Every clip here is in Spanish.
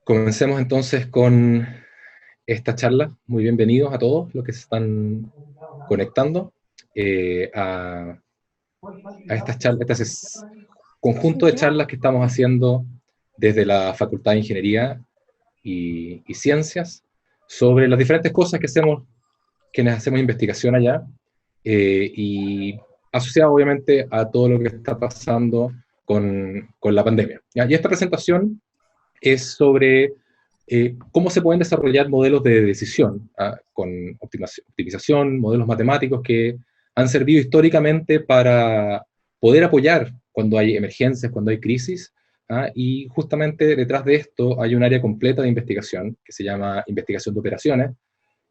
Comencemos entonces con esta charla. Muy bienvenidos a todos los que se están conectando a estas charlas, este es conjunto de charlas que estamos haciendo desde la Facultad de Ingeniería y Ciencias sobre las diferentes cosas que hacemos, quienes hacemos investigación allá, y asociado obviamente a todo lo que está pasando con la pandemia. ¿Ya? Y esta presentación es sobre cómo se pueden desarrollar modelos de decisión con optimización, modelos matemáticos que han servido históricamente para poder apoyar cuando hay emergencias, cuando hay crisis. Y justamente detrás de esto hay un área completa de investigación que se llama investigación de operaciones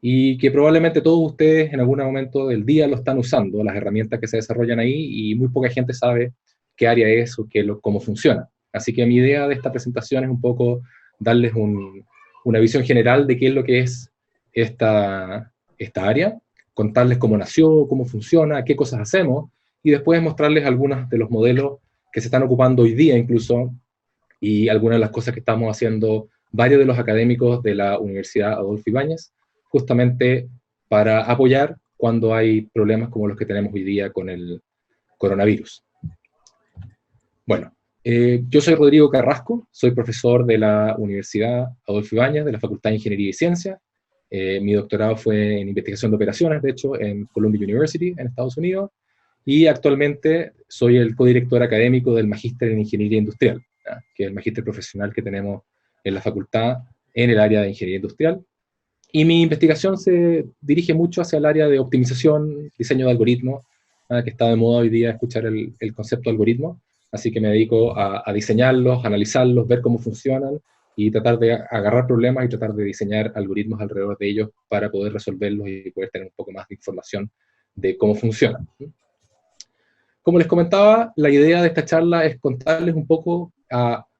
y que probablemente todos ustedes en algún momento del día lo están usando, las herramientas que se desarrollan ahí, y muy poca gente sabe qué área es o cómo funciona. Así que mi idea de esta presentación es un poco darles una visión general de qué es lo que es esta área, contarles cómo nació, cómo funciona, qué cosas hacemos, y después mostrarles algunos de los modelos que se están ocupando hoy día incluso, y algunas de las cosas que estamos haciendo varios de los académicos de la Universidad Adolfo Ibáñez, justamente para apoyar cuando hay problemas como los que tenemos hoy día con el coronavirus. Bueno, yo soy Rodrigo Carrasco, soy profesor de la Universidad Adolfo Ibáñez, de la Facultad de Ingeniería y Ciencias. Mi doctorado fue en investigación de operaciones, de hecho, en Columbia University, en Estados Unidos, y actualmente soy el codirector académico del Magíster en Ingeniería Industrial, ¿ya? Que es el magíster profesional que tenemos en la facultad en el área de Ingeniería Industrial. Y mi investigación se dirige mucho hacia el área de optimización, diseño de algoritmos, que está de moda hoy día escuchar el concepto de algoritmo. Así que me dedico a diseñarlos, analizarlos, ver cómo funcionan y tratar de agarrar problemas y tratar de diseñar algoritmos alrededor de ellos para poder resolverlos y poder tener un poco más de información de cómo funcionan. Como les comentaba, la idea de esta charla es contarles un poco,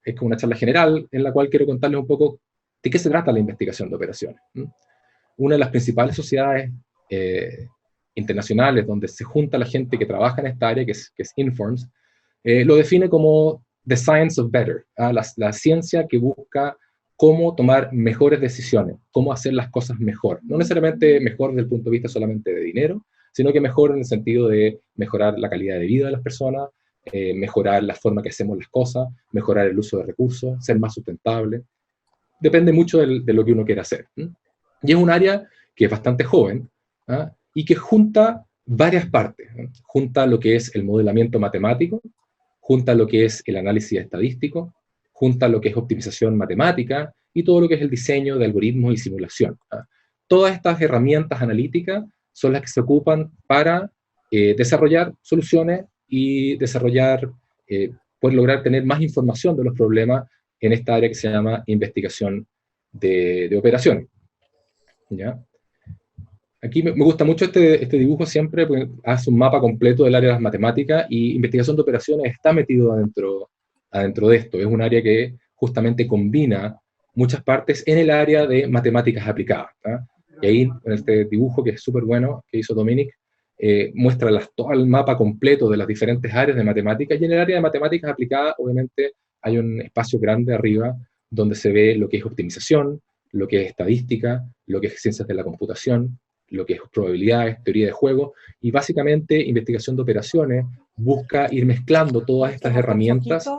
es como una charla general en la cual quiero contarles un poco de qué se trata la investigación de operaciones. Una de las principales sociedades internacionales donde se junta la gente que trabaja en esta área, que es Informs, lo define como The Science of Better, la ciencia que busca cómo tomar mejores decisiones, cómo hacer las cosas mejor. No necesariamente mejor desde el punto de vista solamente de dinero, sino que mejor en el sentido de mejorar la calidad de vida de las personas, mejorar la forma que hacemos las cosas, mejorar el uso de recursos, ser más sustentable. Depende mucho de lo que uno quiera hacer. Y es un área que es bastante joven, y que junta varias partes. Junta lo que es el modelamiento matemático, junta lo que es el análisis estadístico, junta lo que es optimización matemática y todo lo que es el diseño de algoritmos y simulación. Todas estas herramientas analíticas son las que se ocupan para desarrollar soluciones y poder lograr tener más información de los problemas en esta área que se llama investigación de operaciones. ¿Ya? Aquí me gusta mucho este dibujo siempre, porque hace un mapa completo del área de las matemáticas, y investigación de operaciones está metido adentro de esto. Es un área que justamente combina muchas partes en el área de matemáticas aplicadas. Y ahí, en este dibujo que es súper bueno, que hizo Dominic, muestra todo el mapa completo de las diferentes áreas de matemáticas, y en el área de matemáticas aplicadas, obviamente, hay un espacio grande arriba donde se ve lo que es optimización, lo que es estadística, lo que es ciencias de la computación, lo que es probabilidades, teoría de juego, y básicamente investigación de operaciones busca ir mezclando todas estas herramientas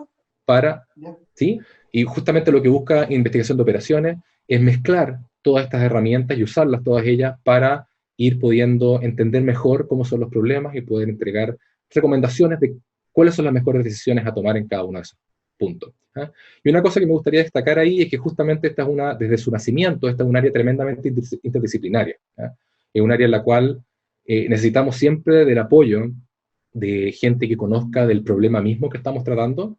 para, ¿sí? Y justamente lo que busca investigación de operaciones es mezclar todas estas herramientas y usarlas todas ellas para ir pudiendo entender mejor cómo son los problemas y poder entregar recomendaciones de cuáles son las mejores decisiones a tomar en cada uno de esos puntos. Y una cosa que me gustaría destacar ahí es que justamente desde su nacimiento, esta es un área tremendamente interdisciplinaria. Es un área en la cual necesitamos siempre del apoyo de gente que conozca del problema mismo que estamos tratando,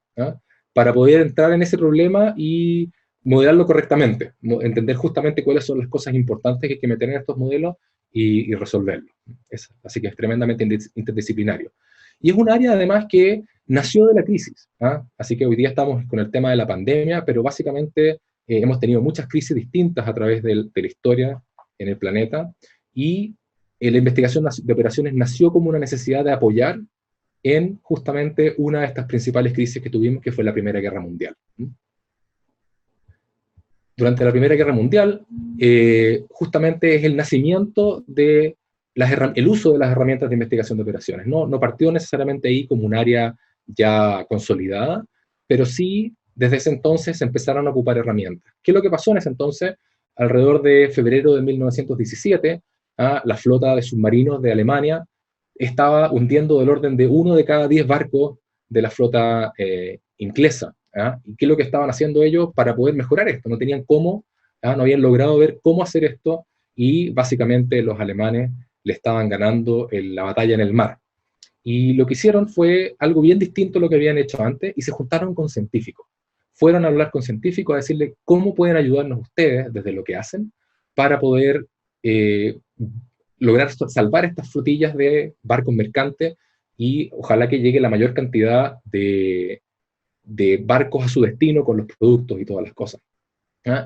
para poder entrar en ese problema y modelarlo correctamente, entender justamente cuáles son las cosas importantes que hay que meter en estos modelos y resolverlo. Así que es tremendamente interdisciplinario. Y es un área además que nació de la crisis. Así que hoy día estamos con el tema de la pandemia, pero básicamente hemos tenido muchas crisis distintas a través de la historia en el planeta, y la investigación de operaciones nació como una necesidad de apoyar en justamente una de estas principales crisis que tuvimos, que fue la Primera Guerra Mundial. durante la Primera Guerra Mundial, justamente es el nacimiento de el uso de las herramientas de investigación de operaciones. No partió necesariamente ahí como un área ya consolidada, pero sí desde ese entonces se empezaron a ocupar herramientas. ¿Qué es lo que pasó en ese entonces? Alrededor de febrero de 1917, la flota de submarinos de Alemania estaba hundiendo del orden de 1 de cada 10 barcos de la flota inglesa. ¿Y qué es lo que estaban haciendo ellos para poder mejorar esto? No tenían cómo, no habían logrado ver cómo hacer esto, y básicamente los alemanes le estaban ganando la batalla en el mar. Y lo que hicieron fue algo bien distinto a lo que habían hecho antes, y se juntaron con científicos. Fueron a hablar con científicos a decirle cómo pueden ayudarnos ustedes desde lo que hacen para poder lograr salvar estas flotillas de barcos mercantes, y ojalá que llegue la mayor cantidad de barcos a su destino con los productos y todas las cosas.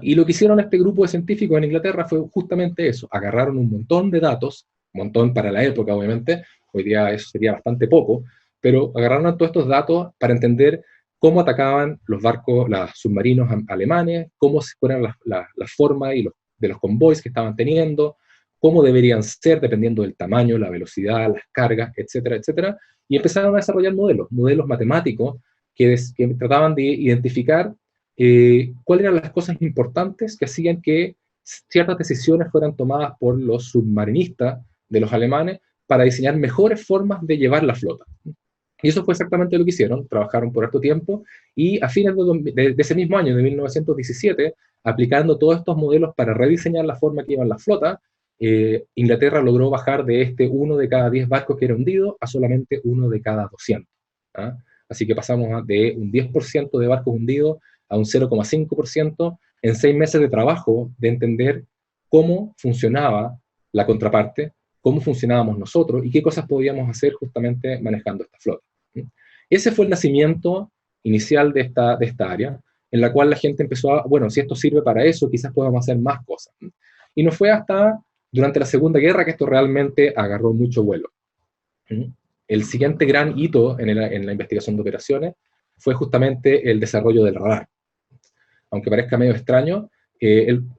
Y lo que hicieron este grupo de científicos en Inglaterra fue justamente eso. Agarraron un montón de datos, un montón para la época obviamente, hoy día eso sería bastante poco, pero agarraron todos estos datos para entender cómo atacaban los barcos, los submarinos alemanes, cómo fueran las formas de los convoys que estaban teniendo, cómo deberían ser dependiendo del tamaño, la velocidad, las cargas, etcétera, etcétera, y empezaron a desarrollar modelos matemáticos que trataban de identificar cuáles eran las cosas importantes que hacían que ciertas decisiones fueran tomadas por los submarinistas de los alemanes para diseñar mejores formas de llevar la flota. Y eso fue exactamente lo que hicieron. Trabajaron por harto tiempo, y a fines de ese mismo año, de 1917, aplicando todos estos modelos para rediseñar la forma que iban las flotas, Inglaterra logró bajar de este 1 de cada 10 barcos que era hundido a solamente 1 de cada 200. Así que pasamos de un 10% de barcos hundidos a un 0,5% en 6 meses de trabajo, de entender cómo funcionaba la contraparte, cómo funcionábamos nosotros y qué cosas podíamos hacer justamente manejando esta flota. Ese fue el nacimiento inicial de esta área, en la cual la gente empezó a, bueno, si esto sirve para eso, quizás podamos hacer más cosas. Y no fue hasta durante la Segunda Guerra que esto realmente agarró mucho vuelo. El siguiente gran hito en la investigación de operaciones fue justamente el desarrollo del radar. Aunque parezca medio extraño,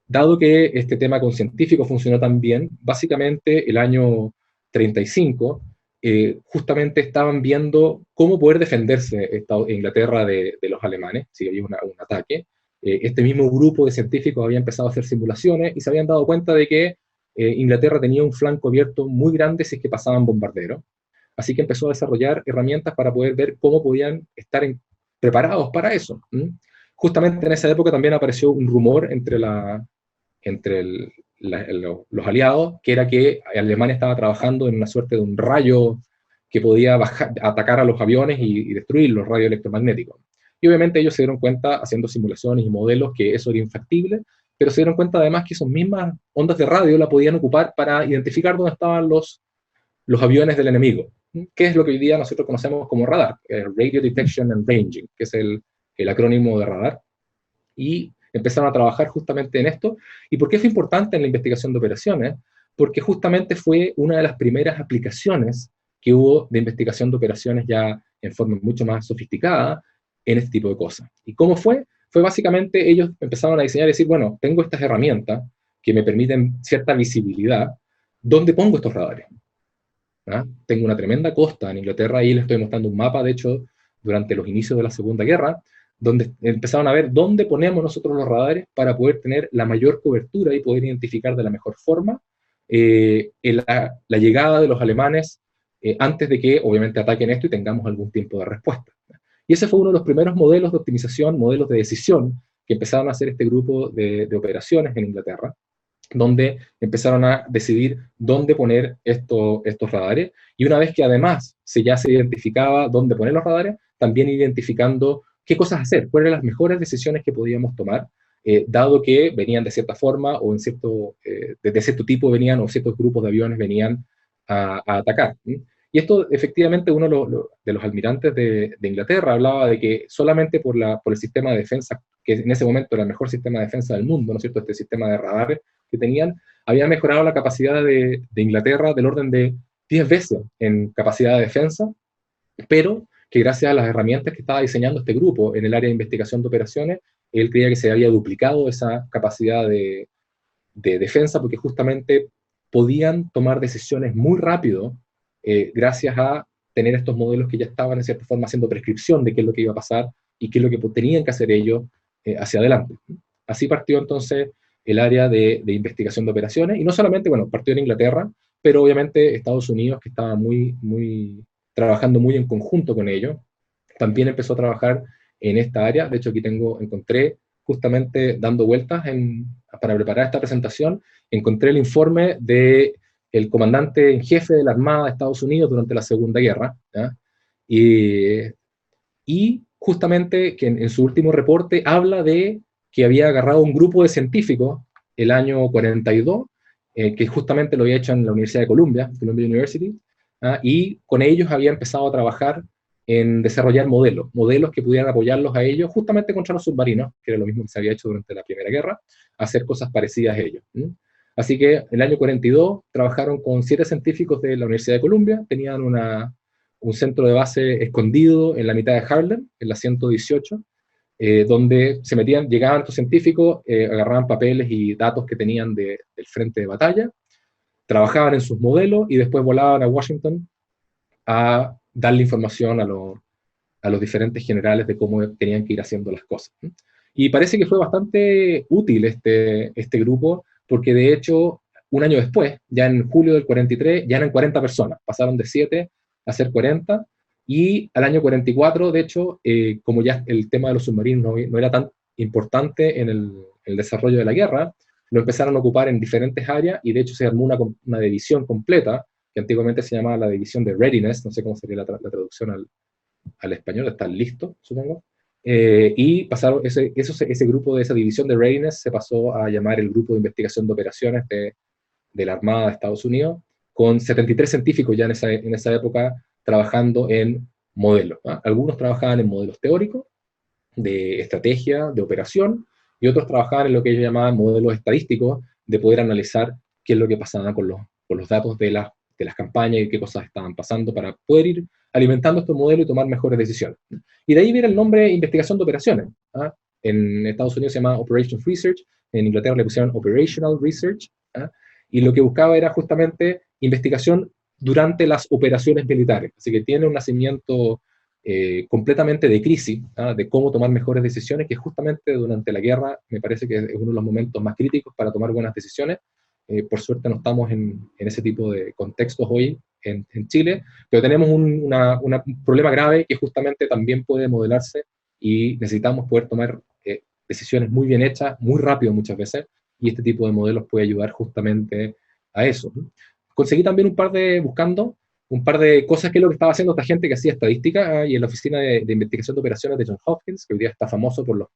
dado que este tema con científicos funcionó tan bien, básicamente el año 35, justamente estaban viendo cómo poder defenderse Inglaterra de los alemanes, si había un ataque. Este mismo grupo de científicos había empezado a hacer simulaciones y se habían dado cuenta de que Inglaterra tenía un flanco abierto muy grande si es que pasaban bombarderos. Así que empezó a desarrollar herramientas para poder ver cómo podían estar preparados para eso. Justamente en esa época también apareció un rumor entre los aliados, que era que Alemania estaba trabajando en una suerte de un rayo que podía atacar a los aviones y destruir los rayos electromagnéticos. Y obviamente ellos se dieron cuenta, haciendo simulaciones y modelos, que eso era infactible, pero se dieron cuenta además que esas mismas ondas de radio la podían ocupar para identificar dónde estaban los aviones del enemigo, que es lo que hoy día nosotros conocemos como radar, Radio Detection and Ranging, que es el acrónimo de radar. Y empezaron a trabajar justamente en esto. ¿Y por qué fue importante en la investigación de operaciones? Porque justamente fue una de las primeras aplicaciones que hubo de investigación de operaciones ya en forma mucho más sofisticada en este tipo de cosas. ¿Y cómo fue? Fue básicamente ellos empezaron a diseñar y decir, bueno, tengo estas herramientas que me permiten cierta visibilidad, ¿dónde pongo estos radares? Tengo una tremenda costa en Inglaterra, ahí les estoy mostrando un mapa, de hecho, durante los inicios de la Segunda Guerra, donde empezaron a ver dónde ponemos nosotros los radares para poder tener la mayor cobertura y poder identificar de la mejor forma la llegada de los alemanes antes de que obviamente ataquen esto y tengamos algún tiempo de respuesta. Y ese fue uno de los primeros modelos de optimización, modelos de decisión que empezaron a hacer este grupo de operaciones en Inglaterra, donde empezaron a decidir dónde poner estos radares, y una vez que además ya se identificaba dónde poner los radares, también identificando qué cosas hacer, cuáles eran las mejores decisiones que podíamos tomar, dado que venían de cierta forma o de cierto tipo venían, o ciertos grupos de aviones venían a atacar. Y esto, efectivamente, uno de los almirantes de Inglaterra hablaba de que solamente por el sistema de defensa, que en ese momento era el mejor sistema de defensa del mundo, ¿no es cierto?, este sistema de radares que tenían, había mejorado la capacidad de Inglaterra del orden de 10 veces en capacidad de defensa, pero que gracias a las herramientas que estaba diseñando este grupo en el área de investigación de operaciones, él creía que se había duplicado esa capacidad de defensa, porque justamente podían tomar decisiones muy rápido gracias a tener estos modelos que ya estaban en cierta forma haciendo prescripción de qué es lo que iba a pasar y qué es lo que tenían que hacer ellos hacia adelante. Así partió entonces el área de investigación de operaciones, y no solamente, bueno, partió en Inglaterra, pero obviamente Estados Unidos, que estaba trabajando muy en conjunto con ellos, también empezó a trabajar en esta área. De hecho, aquí encontré justamente dando vueltas para preparar esta presentación, encontré el informe del comandante en jefe de la Armada de Estados Unidos durante la Segunda Guerra, ¿ya? Y justamente que en su último reporte habla de que había agarrado un grupo de científicos el año 42, que justamente lo había hecho en la Universidad de Columbia University, y con ellos había empezado a trabajar en desarrollar modelos que pudieran apoyarlos a ellos justamente contra los submarinos, que era lo mismo que se había hecho durante la Primera Guerra, hacer cosas parecidas a ellos. Así que en el año 42 trabajaron con 7 científicos de la Universidad de Columbia, tenían un centro de base escondido en la mitad de Harlem, en la 118, donde llegaban estos científicos, agarraban papeles y datos que tenían del frente de batalla, trabajaban en sus modelos y después volaban a Washington a darle información a los diferentes generales de cómo tenían que ir haciendo las cosas. Y parece que fue bastante útil este grupo, porque de hecho, un año después, ya en julio del 43, ya eran 40 personas, pasaron de 7 a ser 40, y al año 44, de hecho, como ya el tema de los submarinos no era tan importante en el desarrollo de la guerra, lo empezaron a ocupar en diferentes áreas, y de hecho se armó una división completa, que antiguamente se llamaba la división de Readiness, no sé cómo sería la traducción al español, está listo, supongo. Y pasaron ese grupo de esa división de Readiness se pasó a llamar el Grupo de Investigación de Operaciones de la Armada de Estados Unidos, con 73 científicos ya en esa época trabajando en modelos, ¿no? Algunos trabajaban en modelos teóricos, de estrategia, de operación, y otros trabajaban en lo que ellos llamaban modelos estadísticos, de poder analizar qué es lo que pasaba con los datos de las campañas y qué cosas estaban pasando para poder ir alimentando estos modelos y tomar mejores decisiones. Y de ahí viene el nombre investigación de operaciones. ¿Ah? En Estados Unidos se llama Operations Research, en Inglaterra le pusieron Operational Research, ¿ah? Y lo que buscaba era justamente investigación durante las operaciones militares. Así que tiene un nacimiento completamente de crisis, ¿ah? De cómo tomar mejores decisiones, que justamente durante la guerra me parece que es uno de los momentos más críticos para tomar buenas decisiones. Por suerte no estamos en ese tipo de contextos hoy en Chile, pero tenemos un problema grave que justamente también puede modelarse y necesitamos poder tomar decisiones muy bien hechas, muy rápido muchas veces, y este tipo de modelos puede ayudar justamente a eso. Conseguí también buscando un par de cosas que es lo que estaba haciendo esta gente que hacía estadística, y en la Oficina de Investigación de Operaciones de Johns Hopkins, que hoy día está famoso por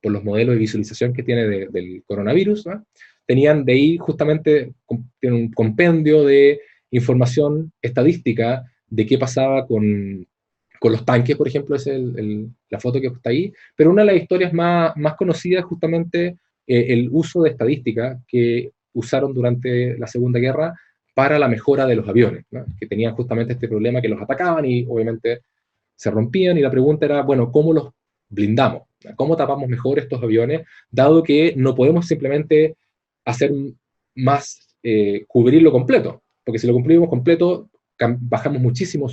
los modelos de visualización que tiene del coronavirus, ¿no? Tenían de ahí justamente tienen un compendio de información estadística de qué pasaba con los tanques, por ejemplo, es la foto que está ahí, pero una de las historias más conocidas es justamente el uso de estadística que usaron durante la Segunda Guerra para la mejora de los aviones, ¿no? Que tenían justamente este problema que los atacaban y obviamente se rompían, y la pregunta era, bueno, ¿cómo los blindamos? ¿Cómo tapamos mejor estos aviones? Dado que no podemos simplemente hacer más, cubrirlo completo, porque si lo cubrimos completo, bajamos muchísimo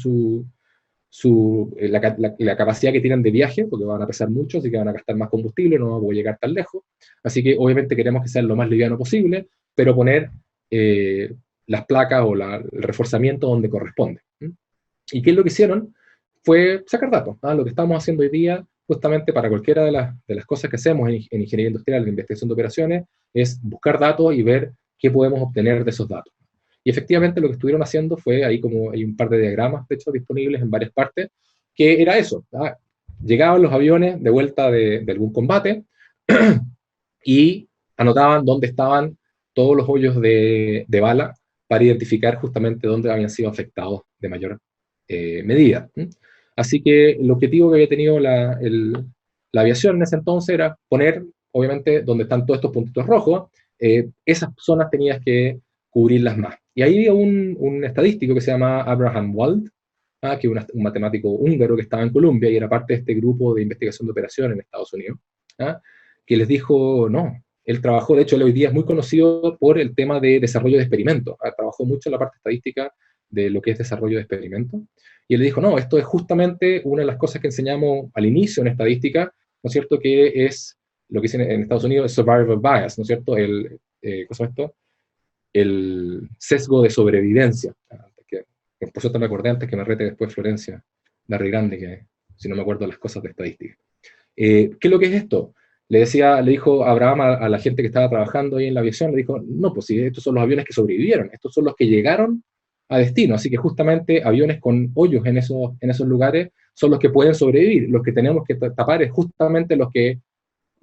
la capacidad que tienen de viaje, porque van a pesar mucho, así que van a gastar más combustible, no van a llegar tan lejos. Así que obviamente queremos que sea lo más liviano posible, pero poner las placas o el reforzamiento donde corresponde. ¿Y qué es lo que hicieron? Fue sacar datos. ¿Ah? Lo que estamos haciendo hoy día, justamente para cualquiera de las cosas que hacemos en ingeniería industrial, en investigación de operaciones, es buscar datos y ver qué podemos obtener de esos datos. Y efectivamente lo que estuvieron haciendo fue, ahí como hay un par de diagramas, de hecho, disponibles en varias partes, que era eso. ¿Ah? Llegaban los aviones de vuelta de algún combate y anotaban dónde estaban todos los hoyos de bala para identificar justamente dónde habían sido afectados de mayor medida. Así que el objetivo que había tenido la aviación en ese entonces era poner, obviamente, donde están todos estos puntitos rojos, esas zonas tenías que cubrirlas más. Y ahí había un estadístico que se llama Abraham Wald, que es un matemático húngaro que estaba en Colombia y era parte de este grupo de investigación de operación en Estados Unidos, que les dijo, no, él trabajó, de hecho, él hoy día es muy conocido por el tema de desarrollo de experimentos, trabajó mucho en la parte estadística de lo que es desarrollo de experimentos, y él le dijo, no, esto es justamente una de las cosas que enseñamos al inicio en estadística, ¿no es cierto?, que es lo que dicen en Estados Unidos, el survival bias, ¿no es cierto?, ¿cómo es esto? El sesgo de sobrevivencia. Que, por cierto, me acordé antes que me rete después Florencia Larry Grande, que si no me acuerdo las cosas de estadística. ¿Qué es lo que es esto? Le dijo Abraham a la gente que estaba trabajando ahí en la aviación, le dijo, no, pues si estos son los aviones que sobrevivieron, estos son los que llegaron a destino, así que justamente aviones con hoyos en esos lugares son los que pueden sobrevivir, los que tenemos que tapar es justamente los que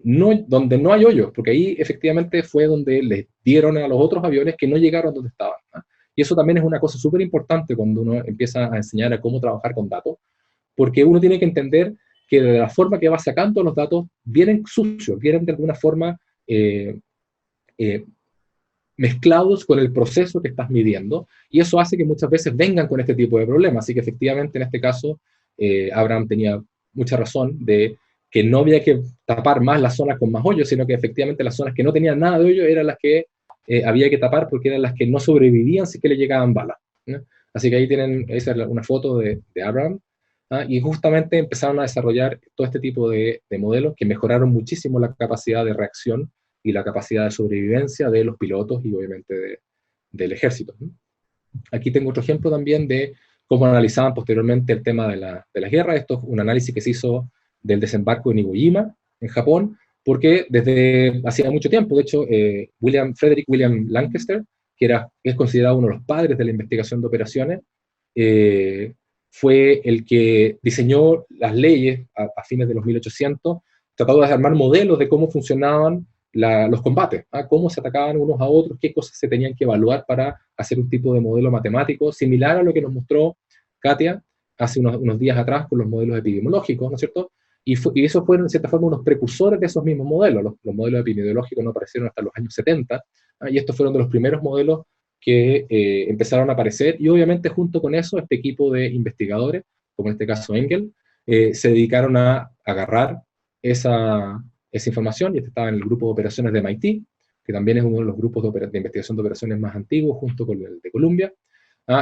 no, donde no hay hoyos, porque ahí efectivamente fue donde les dieron a los otros aviones que no llegaron donde estaban, ¿no? Y eso también es una cosa súper importante cuando uno empieza a enseñar a cómo trabajar con datos, porque uno tiene que entender que de la forma que va sacando los datos vienen sucios, vienen de alguna forma eh, mezclados con el proceso que estás midiendo, y eso hace que muchas veces vengan con este tipo de problemas. Así que efectivamente en este caso Abraham tenía mucha razón de que no había que tapar más las zonas con más hoyos, sino que efectivamente las zonas que no tenían nada de hoyo eran las que había que tapar porque eran las que no sobrevivían si que le llegaban balas, ¿no? Así que ahí tienen, esa es una foto de Abraham, ¿ah? Y justamente empezaron a desarrollar todo este tipo de modelos que mejoraron muchísimo la capacidad de reacción y la capacidad de sobrevivencia de los pilotos y obviamente del ejército, ¿no? Aquí tengo otro ejemplo también de cómo analizaban posteriormente el tema de la guerra. Esto es un análisis que se hizo del desembarco en Iwo Jima, en Japón, porque desde hacía mucho tiempo, de hecho, Frederick William Lancaster, que es considerado uno de los padres de la investigación de operaciones, fue el que diseñó las leyes a fines de los 1800, trató de armar modelos de cómo funcionaban los combates, cómo se atacaban unos a otros, qué cosas se tenían que evaluar para hacer un tipo de modelo matemático similar a lo que nos mostró Katia hace unos días atrás con los modelos epidemiológicos, ¿no es cierto? Y esos fueron, en cierta forma, unos precursores de esos mismos modelos. Los modelos epidemiológicos no aparecieron hasta los años 70, y estos fueron de los primeros modelos que empezaron a aparecer, y obviamente junto con eso, este equipo de investigadores, como en este caso Engel, se dedicaron a agarrar esa información, y este estaba en el grupo de operaciones de MIT, que también es uno de los grupos de investigación de operaciones más antiguos, junto con el de Columbia,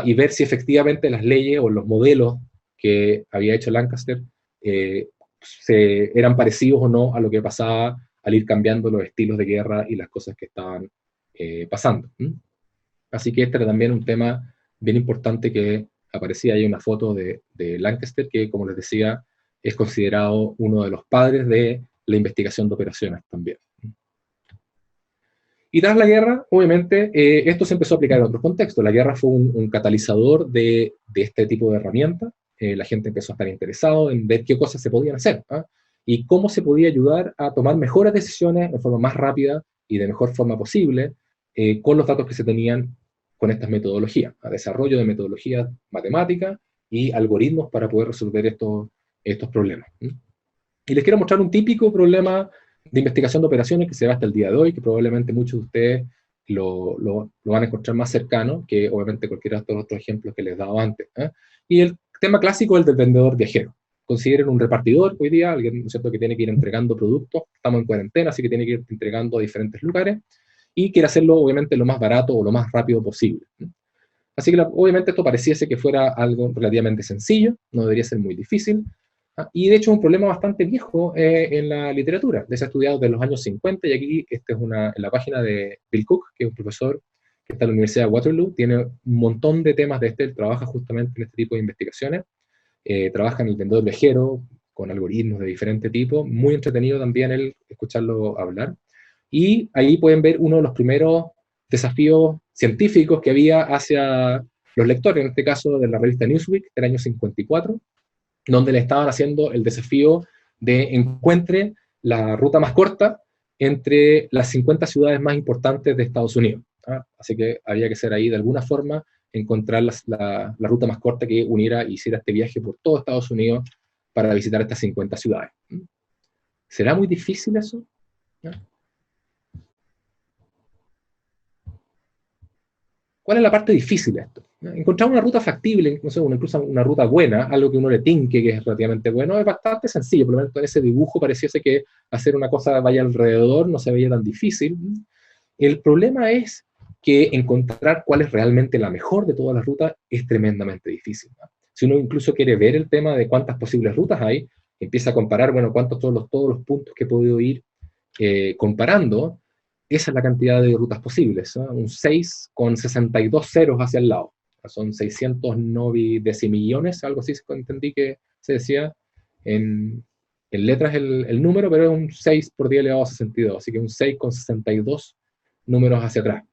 y ver si efectivamente las leyes o los modelos que había hecho Lancaster eran parecidos o no a lo que pasaba al ir cambiando los estilos de guerra y las cosas que estaban pasando. Así que este era también un tema bien importante que aparecía ahí una foto de Lancaster, que como les decía, es considerado uno de los padres de la investigación de operaciones también. Y tras la guerra, obviamente, esto se empezó a aplicar en otros contextos. La guerra fue un catalizador de este tipo de herramientas. La gente empezó a estar interesado en ver qué cosas se podían hacer, y cómo se podía ayudar a tomar mejores decisiones de forma más rápida y de mejor forma posible con los datos que se tenían con estas metodologías, a desarrollo de metodologías matemáticas y algoritmos para poder resolver estos problemas. Y les quiero mostrar un típico problema de investigación de operaciones que se ve hasta el día de hoy, que probablemente muchos de ustedes lo van a encontrar más cercano que obviamente cualquiera de los otros ejemplos que les he dado antes. Y el tema clásico es el del vendedor viajero. Consideren un repartidor hoy día, alguien, ¿no es cierto?, que tiene que ir entregando productos, estamos en cuarentena, así que tiene que ir entregando a diferentes lugares, y quiere hacerlo obviamente lo más barato o lo más rápido posible. Así que obviamente esto pareciese que fuera algo relativamente sencillo, no debería ser muy difícil, y de hecho es un problema bastante viejo en la literatura, se ha estudiado desde los años 50, y aquí este es en la página de Bill Cook, que es un profesor que está en la Universidad de Waterloo, tiene un montón de temas de él trabaja justamente en este tipo de investigaciones, trabaja en el vendedor viajero, con algoritmos de diferente tipo, muy entretenido también el escucharlo hablar, y ahí pueden ver uno de los primeros desafíos científicos que había hacia los lectores, en este caso de la revista Newsweek del año 54, donde le estaban haciendo el desafío de encuentre la ruta más corta entre las 50 ciudades más importantes de Estados Unidos. Así que había que ser ahí de alguna forma encontrar la ruta más corta que uniera y hiciera este viaje por todo Estados Unidos para visitar estas 50 ciudades. ¿Será muy difícil eso? ¿Cuál es la parte difícil de esto? Encontrar una ruta factible, no sé, incluso una ruta buena, algo que uno le tinque que es relativamente bueno, es bastante sencillo. Por lo menos en ese dibujo pareciese que hacer una cosa vaya alrededor no se veía tan difícil. El problema es que encontrar cuál es realmente la mejor de todas las rutas es tremendamente difícil, ¿no? Si uno incluso quiere ver el tema de cuántas posibles rutas hay, empieza a comparar, bueno, cuántos todos los puntos que he podido ir comparando, esa es la cantidad de rutas posibles, ¿no? Un 6 con 62 ceros hacia el lado. Son 600 novidecimillones, algo así entendí que se decía en letras el número, pero es un 6 por 10 elevado a 62, así que un 6 con 62 números hacia atrás,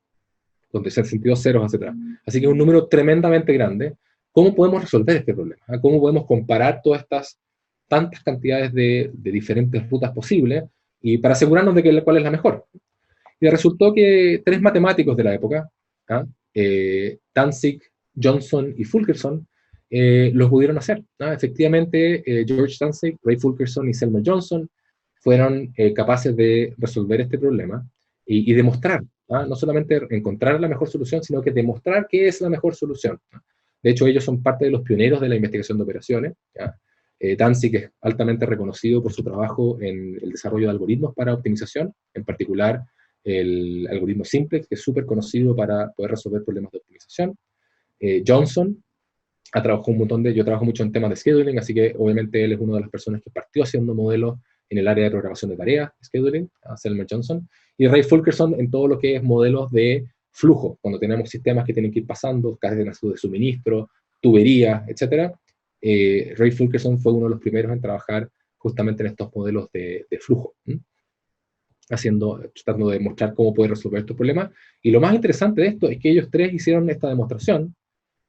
con 62 ceros hacia atrás. Así que es un número tremendamente grande. ¿Cómo podemos resolver este problema? ¿Cómo podemos comparar todas estas tantas cantidades de diferentes rutas posibles y para asegurarnos de cuál es la mejor? Y resultó que tres matemáticos de la época, ¿ah? Danzig, Johnson y Fulkerson, los pudieron hacer, ¿no? Efectivamente, George Danzig, Ray Fulkerson y Selmer Johnson fueron capaces de resolver este problema y demostrar, ¿no? No solamente encontrar la mejor solución, sino que demostrar que es la mejor solución, ¿no? De hecho, ellos son parte de los pioneros de la investigación de operaciones, ¿ya? Danzig es altamente reconocido por su trabajo en el desarrollo de algoritmos para optimización, en particular el algoritmo Simplex, que es súper conocido para poder resolver problemas de optimización. Johnson ha trabajado un montón yo trabajo mucho en temas de scheduling, así que obviamente él es una de las personas que partió haciendo modelos en el área de programación de tareas, scheduling, a Selmer Johnson, y Ray Fulkerson en todo lo que es modelos de flujo, cuando tenemos sistemas que tienen que ir pasando, cadenas de suministro, tuberías, etc. Ray Fulkerson fue uno de los primeros en trabajar justamente en estos modelos de flujo, tratando de demostrar cómo poder resolver estos problemas. Y lo más interesante de esto es que ellos tres hicieron esta demostración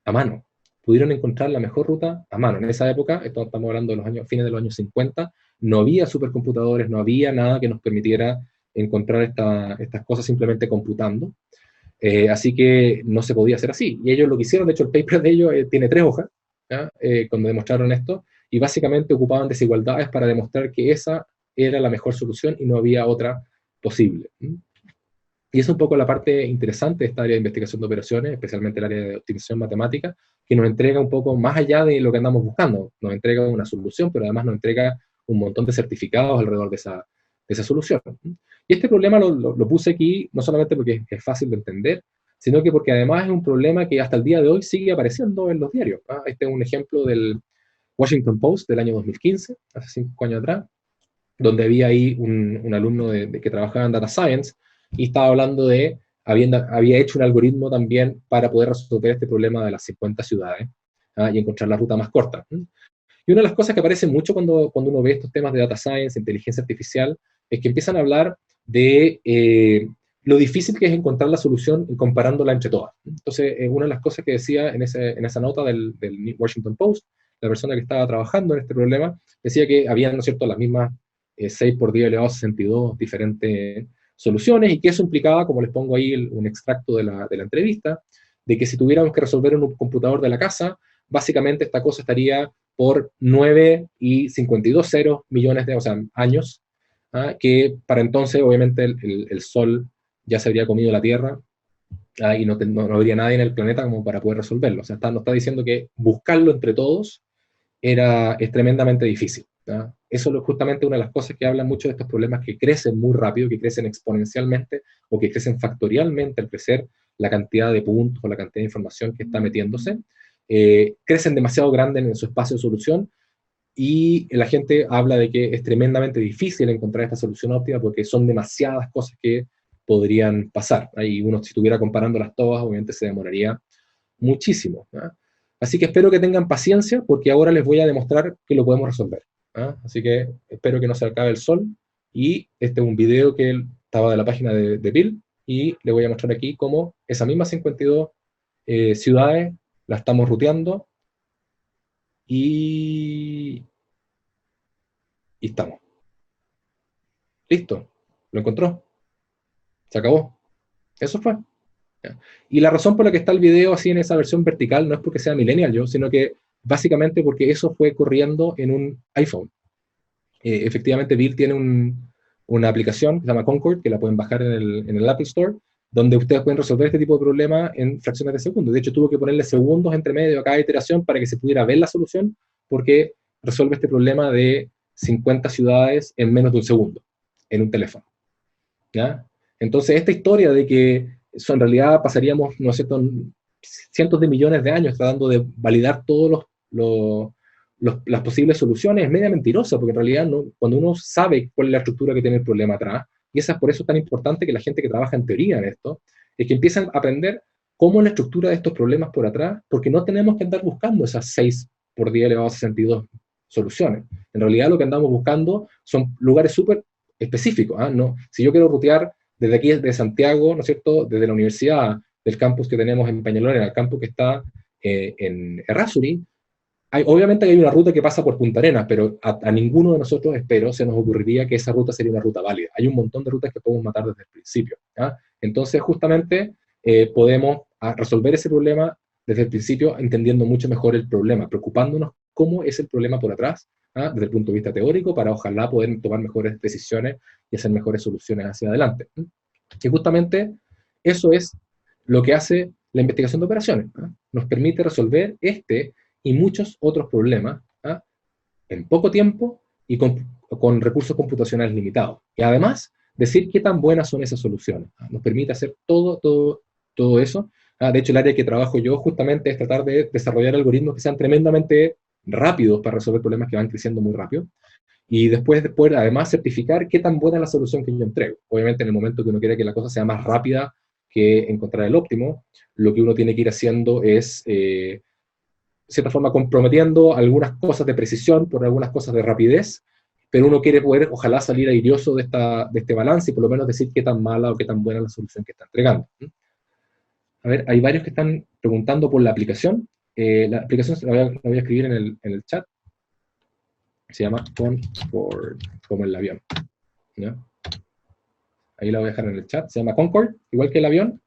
a mano. Pudieron encontrar la mejor ruta a mano. En esa época, estamos hablando de los fines de los años 50, no había supercomputadores, no había nada que nos permitiera encontrar estas cosas simplemente computando. Así que no se podía hacer así. Y ellos lo que hicieron, de hecho el paper de ellos tiene 3 hojas, cuando demostraron esto, y básicamente ocupaban desigualdades para demostrar que esa era la mejor solución y no había otra posible. Y es un poco la parte interesante de esta área de investigación de operaciones, especialmente el área de optimización matemática, que nos entrega un poco más allá de lo que andamos buscando. Nos entrega una solución, pero además nos entrega un montón de certificados alrededor de esa solución. Y este problema lo puse aquí no solamente porque es fácil de entender, sino que porque además es un problema que hasta el día de hoy sigue apareciendo en los diarios. Este es un ejemplo del Washington Post del año 2015, hace 5 años atrás, donde había ahí un alumno que trabajaba en Data Science y estaba hablando de, había hecho un algoritmo también para poder resolver este problema de las 50 ciudades, y encontrar la ruta más corta. Y una de las cosas que aparece mucho cuando uno ve estos temas de Data Science, inteligencia artificial, es que empiezan a hablar de lo difícil que es encontrar la solución comparándola entre todas. Entonces, una de las cosas que decía en esa nota del Washington Post, la persona que estaba trabajando en este problema, decía que había, ¿no es cierto?, las mismas 6 por 10 elevado a 62 diferentes soluciones, y que eso implicaba, como les pongo ahí un extracto de la entrevista, de que si tuviéramos que resolver en un computador de la casa, básicamente esta cosa estaría por 9 y 52 ceros millones de años, que para entonces obviamente el Sol ya se habría comido la Tierra, y no habría nadie en el planeta como para poder resolverlo. O sea, nos está diciendo que buscarlo entre todos es tremendamente difícil. Eso es justamente una de las cosas que hablan mucho de estos problemas que crecen muy rápido, que crecen exponencialmente o que crecen factorialmente al crecer la cantidad de puntos o la cantidad de información que está metiéndose. Crecen demasiado grandes en su espacio de solución, y la gente habla de que es tremendamente difícil encontrar esta solución óptima porque son demasiadas cosas que podrían pasar. Y uno, si estuviera comparándolas todas, obviamente se demoraría muchísimo. Así que espero que tengan paciencia, porque ahora les voy a demostrar que lo podemos resolver. Así que espero que no se acabe el sol, y este es un video que estaba de la página de Bill, y le voy a mostrar aquí cómo esa misma 52 ciudades la estamos ruteando, y estamos. Listo. ¿Lo encontró? Se acabó. Eso fue. ¿Ya? Y la razón por la que está el video así en esa versión vertical no es porque sea millennial yo, sino que básicamente porque eso fue corriendo en un iPhone. Efectivamente, Bill tiene una aplicación que se llama Concord, que la pueden bajar en el Apple Store, donde ustedes pueden resolver este tipo de problema en fracciones de segundos. De hecho, tuvo que ponerle segundos entre medio a cada iteración para que se pudiera ver la solución, porque resuelve este problema de 50 ciudades en menos de un segundo, en un teléfono. ¿Ya? Entonces, esta historia de que eso en realidad pasaríamos, no sé, cientos de millones de años tratando de validar todos las posibles soluciones es media mentirosa, porque en realidad no, cuando uno sabe cuál es la estructura que tiene el problema atrás, y por eso es tan importante que la gente que trabaja en teoría en esto, es que empiezan a aprender cómo es la estructura de estos problemas por atrás, porque no tenemos que andar buscando esas 6 por 10 elevado a 62 soluciones. En realidad lo que andamos buscando son lugares súper específicos. ¿No? Si yo quiero rutear desde aquí, desde Santiago, ¿no es cierto?, desde la universidad, del campus que tenemos en Peñalolén, al campus que está en Errázuri, obviamente hay una ruta que pasa por Punta Arenas, pero a ninguno de nosotros, espero, se nos ocurriría que esa ruta sería una ruta válida. Hay un montón de rutas que podemos matar desde el principio. ¿Ya? Entonces, justamente, podemos resolver ese problema desde el principio, entendiendo mucho mejor el problema, preocupándonos cómo es el problema por atrás, desde el punto de vista teórico, para ojalá poder tomar mejores decisiones y hacer mejores soluciones hacia adelante. Y justamente eso es lo que hace la investigación de operaciones. Nos permite resolver y muchos otros problemas en poco tiempo y con recursos computacionales limitados. Y además, decir qué tan buenas son esas soluciones. Nos permite hacer todo eso. De hecho, el área que trabajo yo justamente es tratar de desarrollar algoritmos que sean tremendamente rápidos para resolver problemas que van creciendo muy rápido. Y después de poder, además, certificar qué tan buena es la solución que yo entrego. Obviamente, en el momento que uno quiere que la cosa sea más rápida que encontrar el óptimo, lo que uno tiene que ir haciendo es, de cierta forma, comprometiendo algunas cosas de precisión por algunas cosas de rapidez, pero uno quiere poder, ojalá, salir airioso de este balance y por lo menos decir qué tan mala o qué tan buena es la solución que está entregando. A ver, hay varios que están preguntando por la aplicación. La aplicación la voy a escribir en el chat. Se llama Concord, como el avión. ¿Ya? Ahí la voy a dejar en el chat. Se llama Concord, igual que el avión.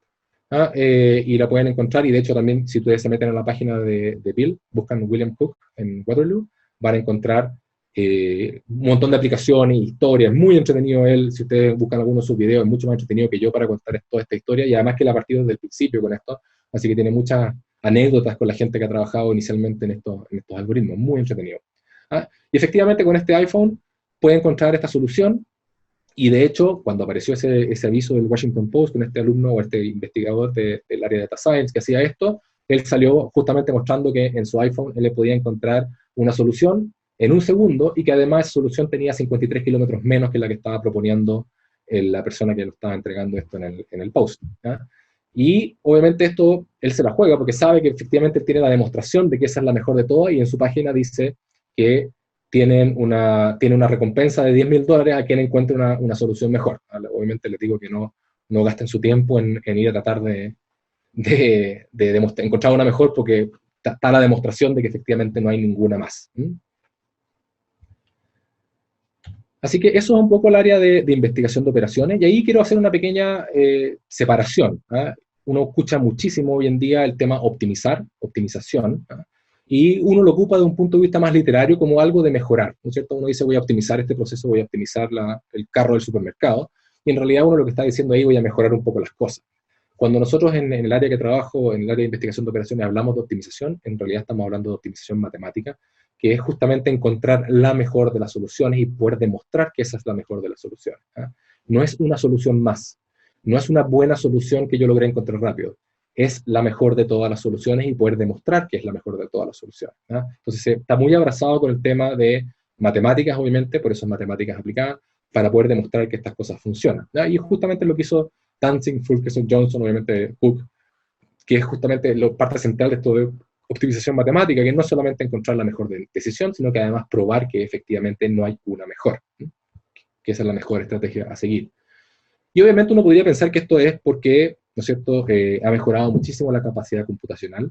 Y la pueden encontrar. Y de hecho también, si ustedes se meten a la página de Bill, buscan William Cook en Waterloo, van a encontrar un montón de aplicaciones, historias, muy entretenido él. Si ustedes buscan alguno de sus videos, es mucho más entretenido que yo para contar toda esta historia. Y además que él ha partido desde el principio con esto. Así que tiene muchas anécdotas con la gente que ha trabajado inicialmente en estos algoritmos. Muy entretenido. Y efectivamente con este iPhone puede encontrar esta solución, y de hecho cuando apareció ese aviso del Washington Post con este alumno o este investigador del área de Data Science que hacía esto, él salió justamente mostrando que en su iPhone él le podía encontrar una solución en un segundo y que además esa solución tenía 53 kilómetros menos que la que estaba proponiendo la persona que lo estaba entregando esto en el post. ¿Ya? Y obviamente esto él se la juega porque sabe que efectivamente tiene la demostración de que esa es la mejor de todas y en su página dice que tiene una recompensa de $10,000 a quien encuentre una solución mejor. Obviamente les digo que no gasten su tiempo en ir a tratar de encontrar una mejor porque está la demostración de que efectivamente no hay ninguna más. Así que eso es un poco el área de investigación de operaciones, y ahí quiero hacer una pequeña separación. Uno escucha muchísimo hoy en día el tema optimización, y uno lo ocupa de un punto de vista más literario como algo de mejorar, ¿no es cierto? Uno dice voy a optimizar este proceso, voy a optimizar el carro del supermercado, y en realidad uno lo que está diciendo ahí voy a mejorar un poco las cosas. Cuando nosotros en el área que trabajo, en el área de investigación de operaciones, hablamos de optimización, en realidad estamos hablando de optimización matemática, que es justamente encontrar la mejor de las soluciones y poder demostrar que esa es la mejor de las soluciones. No es una solución más, no es una buena solución que yo logré encontrar rápido, es la mejor de todas las soluciones y poder demostrar que es la mejor de todas las soluciones. Entonces está muy abrazado con el tema de matemáticas, obviamente, por eso es matemáticas aplicadas, para poder demostrar que estas cosas funcionan. Y justamente lo que hizo Dancing, Fulkerson, Johnson, obviamente Cook, que es justamente la parte central de esto de optimización matemática, que no es solamente encontrar la mejor decisión, sino que además probar que efectivamente no hay una mejor, que esa es la mejor estrategia a seguir. Y obviamente uno podría pensar que esto es porque, ¿no es cierto?, ha mejorado muchísimo la capacidad computacional,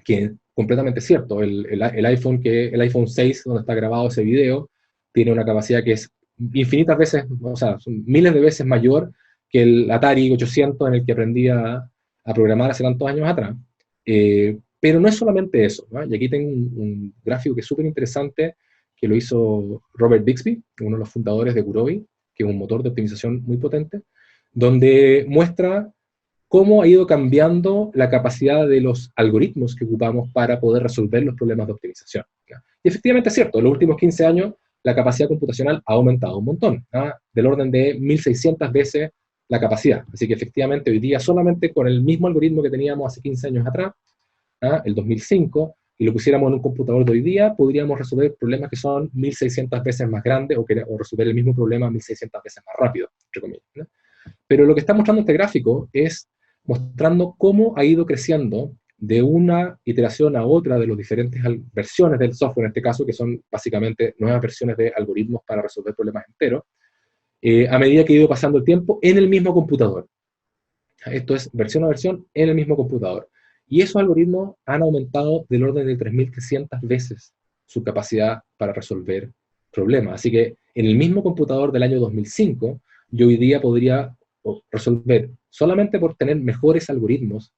que es completamente cierto. El iPhone 6, donde está grabado ese video, tiene una capacidad que es infinitas veces, o sea, son miles de veces mayor que el Atari 800 en el que aprendí a programar hace tantos años atrás. Pero no es solamente eso, ¿no? Y aquí tengo un gráfico que es súper interesante, que lo hizo Robert Bixby, uno de los fundadores de Gurobi, que es un motor de optimización muy potente, donde muestra cómo ha ido cambiando la capacidad de los algoritmos que ocupamos para poder resolver los problemas de optimización. ¿Ya? Y efectivamente es cierto, en los últimos 15 años la capacidad computacional ha aumentado un montón, ¿ya? Del orden de 1.600 veces la capacidad. Así que efectivamente hoy día solamente con el mismo algoritmo que teníamos hace 15 años atrás, ¿ya? El 2005, y lo pusiéramos en un computador de hoy día, podríamos resolver problemas que son 1.600 veces más grandes o resolver el mismo problema 1.600 veces más rápido, entre comillas, ¿no? Pero lo que está mostrando este gráfico es mostrando cómo ha ido creciendo de una iteración a otra de las diferentes versiones del software, en este caso, que son básicamente nuevas versiones de algoritmos para resolver problemas enteros, a medida que ha ido pasando el tiempo en el mismo computador. Esto es versión a versión en el mismo computador. Y esos algoritmos han aumentado del orden de 3.300 veces su capacidad para resolver problemas. Así que en el mismo computador del año 2005, yo hoy día podría resolver, solamente por tener mejores algoritmos,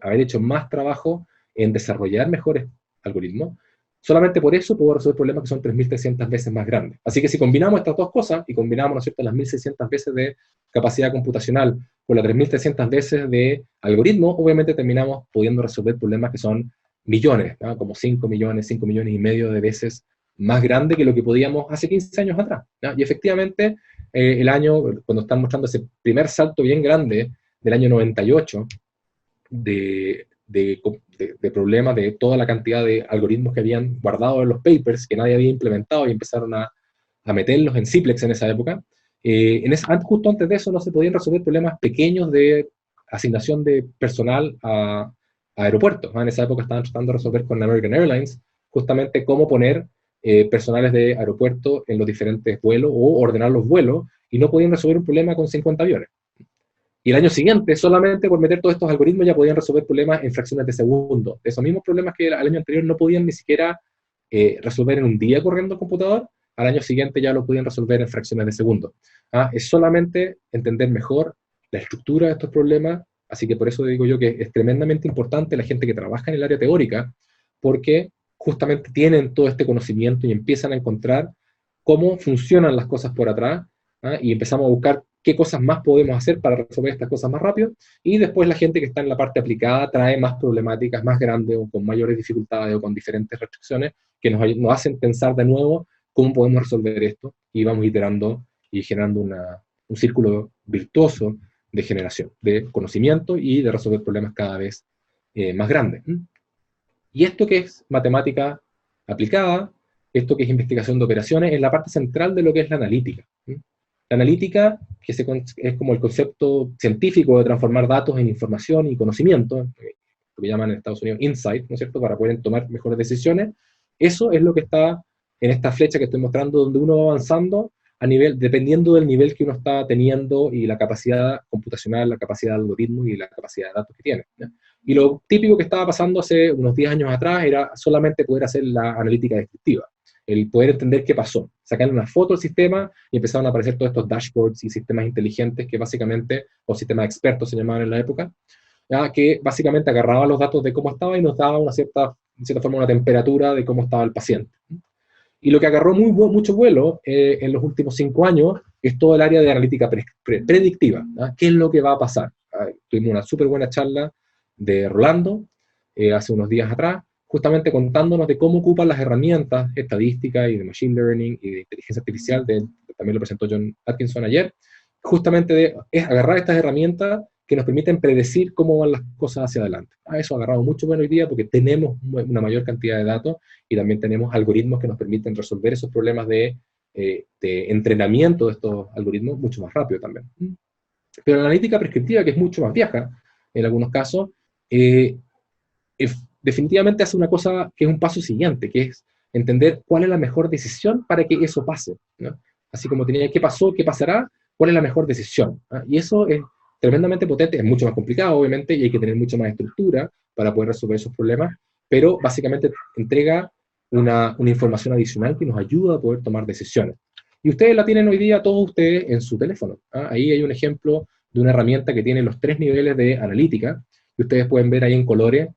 haber hecho más trabajo en desarrollar mejores algoritmos, solamente por eso puedo resolver problemas que son 3.300 veces más grandes. Así que si combinamos estas dos cosas, y combinamos, ¿no es cierto?, las 1.600 veces de capacidad computacional con las 3.300 veces de algoritmo, obviamente terminamos pudiendo resolver problemas que son millones, ¿no? Como 5 millones, 5 millones y medio de veces más grande que lo que podíamos hace 15 años atrás, ¿no? Y efectivamente, el año, cuando están mostrando ese primer salto bien grande del año 98, de problemas, de toda la cantidad de algoritmos que habían guardado en los papers, que nadie había implementado y empezaron a meterlos en Ciplex en esa época. Justo antes de eso no se podían resolver problemas pequeños de asignación de personal a aeropuertos, ¿no? En esa época estaban tratando de resolver con American Airlines justamente cómo poner personales de aeropuerto en los diferentes vuelos o ordenar los vuelos, y no podían resolver un problema con 50 aviones. Y el año siguiente, solamente por meter todos estos algoritmos, ya podían resolver problemas en fracciones de segundo. Esos mismos problemas que al año anterior no podían ni siquiera resolver en un día corriendo el computador, al año siguiente ya lo podían resolver en fracciones de segundo. Es solamente entender mejor la estructura de estos problemas, así que por eso digo yo que es tremendamente importante la gente que trabaja en el área teórica, porque justamente tienen todo este conocimiento y empiezan a encontrar cómo funcionan las cosas por atrás, y empezamos a buscar qué cosas más podemos hacer para resolver estas cosas más rápido, y después la gente que está en la parte aplicada trae más problemáticas más grandes o con mayores dificultades o con diferentes restricciones que nos hacen pensar de nuevo cómo podemos resolver esto, y vamos iterando y generando un círculo virtuoso de generación, de conocimiento y de resolver problemas cada vez más grandes. Y esto que es matemática aplicada, esto que es investigación de operaciones, es la parte central de lo que es la analítica. La analítica, que es como el concepto científico de transformar datos en información y conocimiento, lo que llaman en Estados Unidos insight, ¿no es cierto?, para poder tomar mejores decisiones. Eso es lo que está en esta flecha que estoy mostrando, donde uno va avanzando a nivel, dependiendo del nivel que uno está teniendo y la capacidad computacional, la capacidad de algoritmo y la capacidad de datos que tiene, ¿ya? Y lo típico que estaba pasando hace unos 10 años atrás era solamente poder hacer la analítica descriptiva, el poder entender qué pasó, sacarle una foto al sistema y empezaron a aparecer todos estos dashboards y sistemas inteligentes que básicamente, o sistemas expertos se llamaban en la época, ¿ya?, que básicamente agarraban los datos de cómo estaba y nos daba de cierta forma una temperatura de cómo estaba el paciente. Y lo que agarró mucho vuelo en los últimos 5 años es todo el área de analítica predictiva, ¿no? ¿Qué es lo que va a pasar? Tuvimos una súper buena charla de Rolando hace unos días atrás, justamente contándonos de cómo ocupan las herramientas estadísticas y de machine learning y de inteligencia artificial, también lo presentó John Atkinson ayer, justamente es agarrar estas herramientas que nos permiten predecir cómo van las cosas hacia adelante. Eso ha agarrado mucho bueno hoy día porque tenemos una mayor cantidad de datos y también tenemos algoritmos que nos permiten resolver esos problemas de entrenamiento de estos algoritmos mucho más rápido también. Pero la analítica prescriptiva, que es mucho más vieja en algunos casos, definitivamente hace una cosa que es un paso siguiente, que es entender cuál es la mejor decisión para que eso pase, ¿no? Así como tenía qué pasó, qué pasará, cuál es la mejor decisión, ¿no? Y eso es tremendamente potente, es mucho más complicado, obviamente, y hay que tener mucha más estructura para poder resolver esos problemas, pero básicamente entrega una información adicional que nos ayuda a poder tomar decisiones. Y ustedes la tienen hoy día, todos ustedes, en su teléfono. Ahí hay un ejemplo de una herramienta que tiene los 3 niveles de analítica, y ustedes pueden ver ahí en colores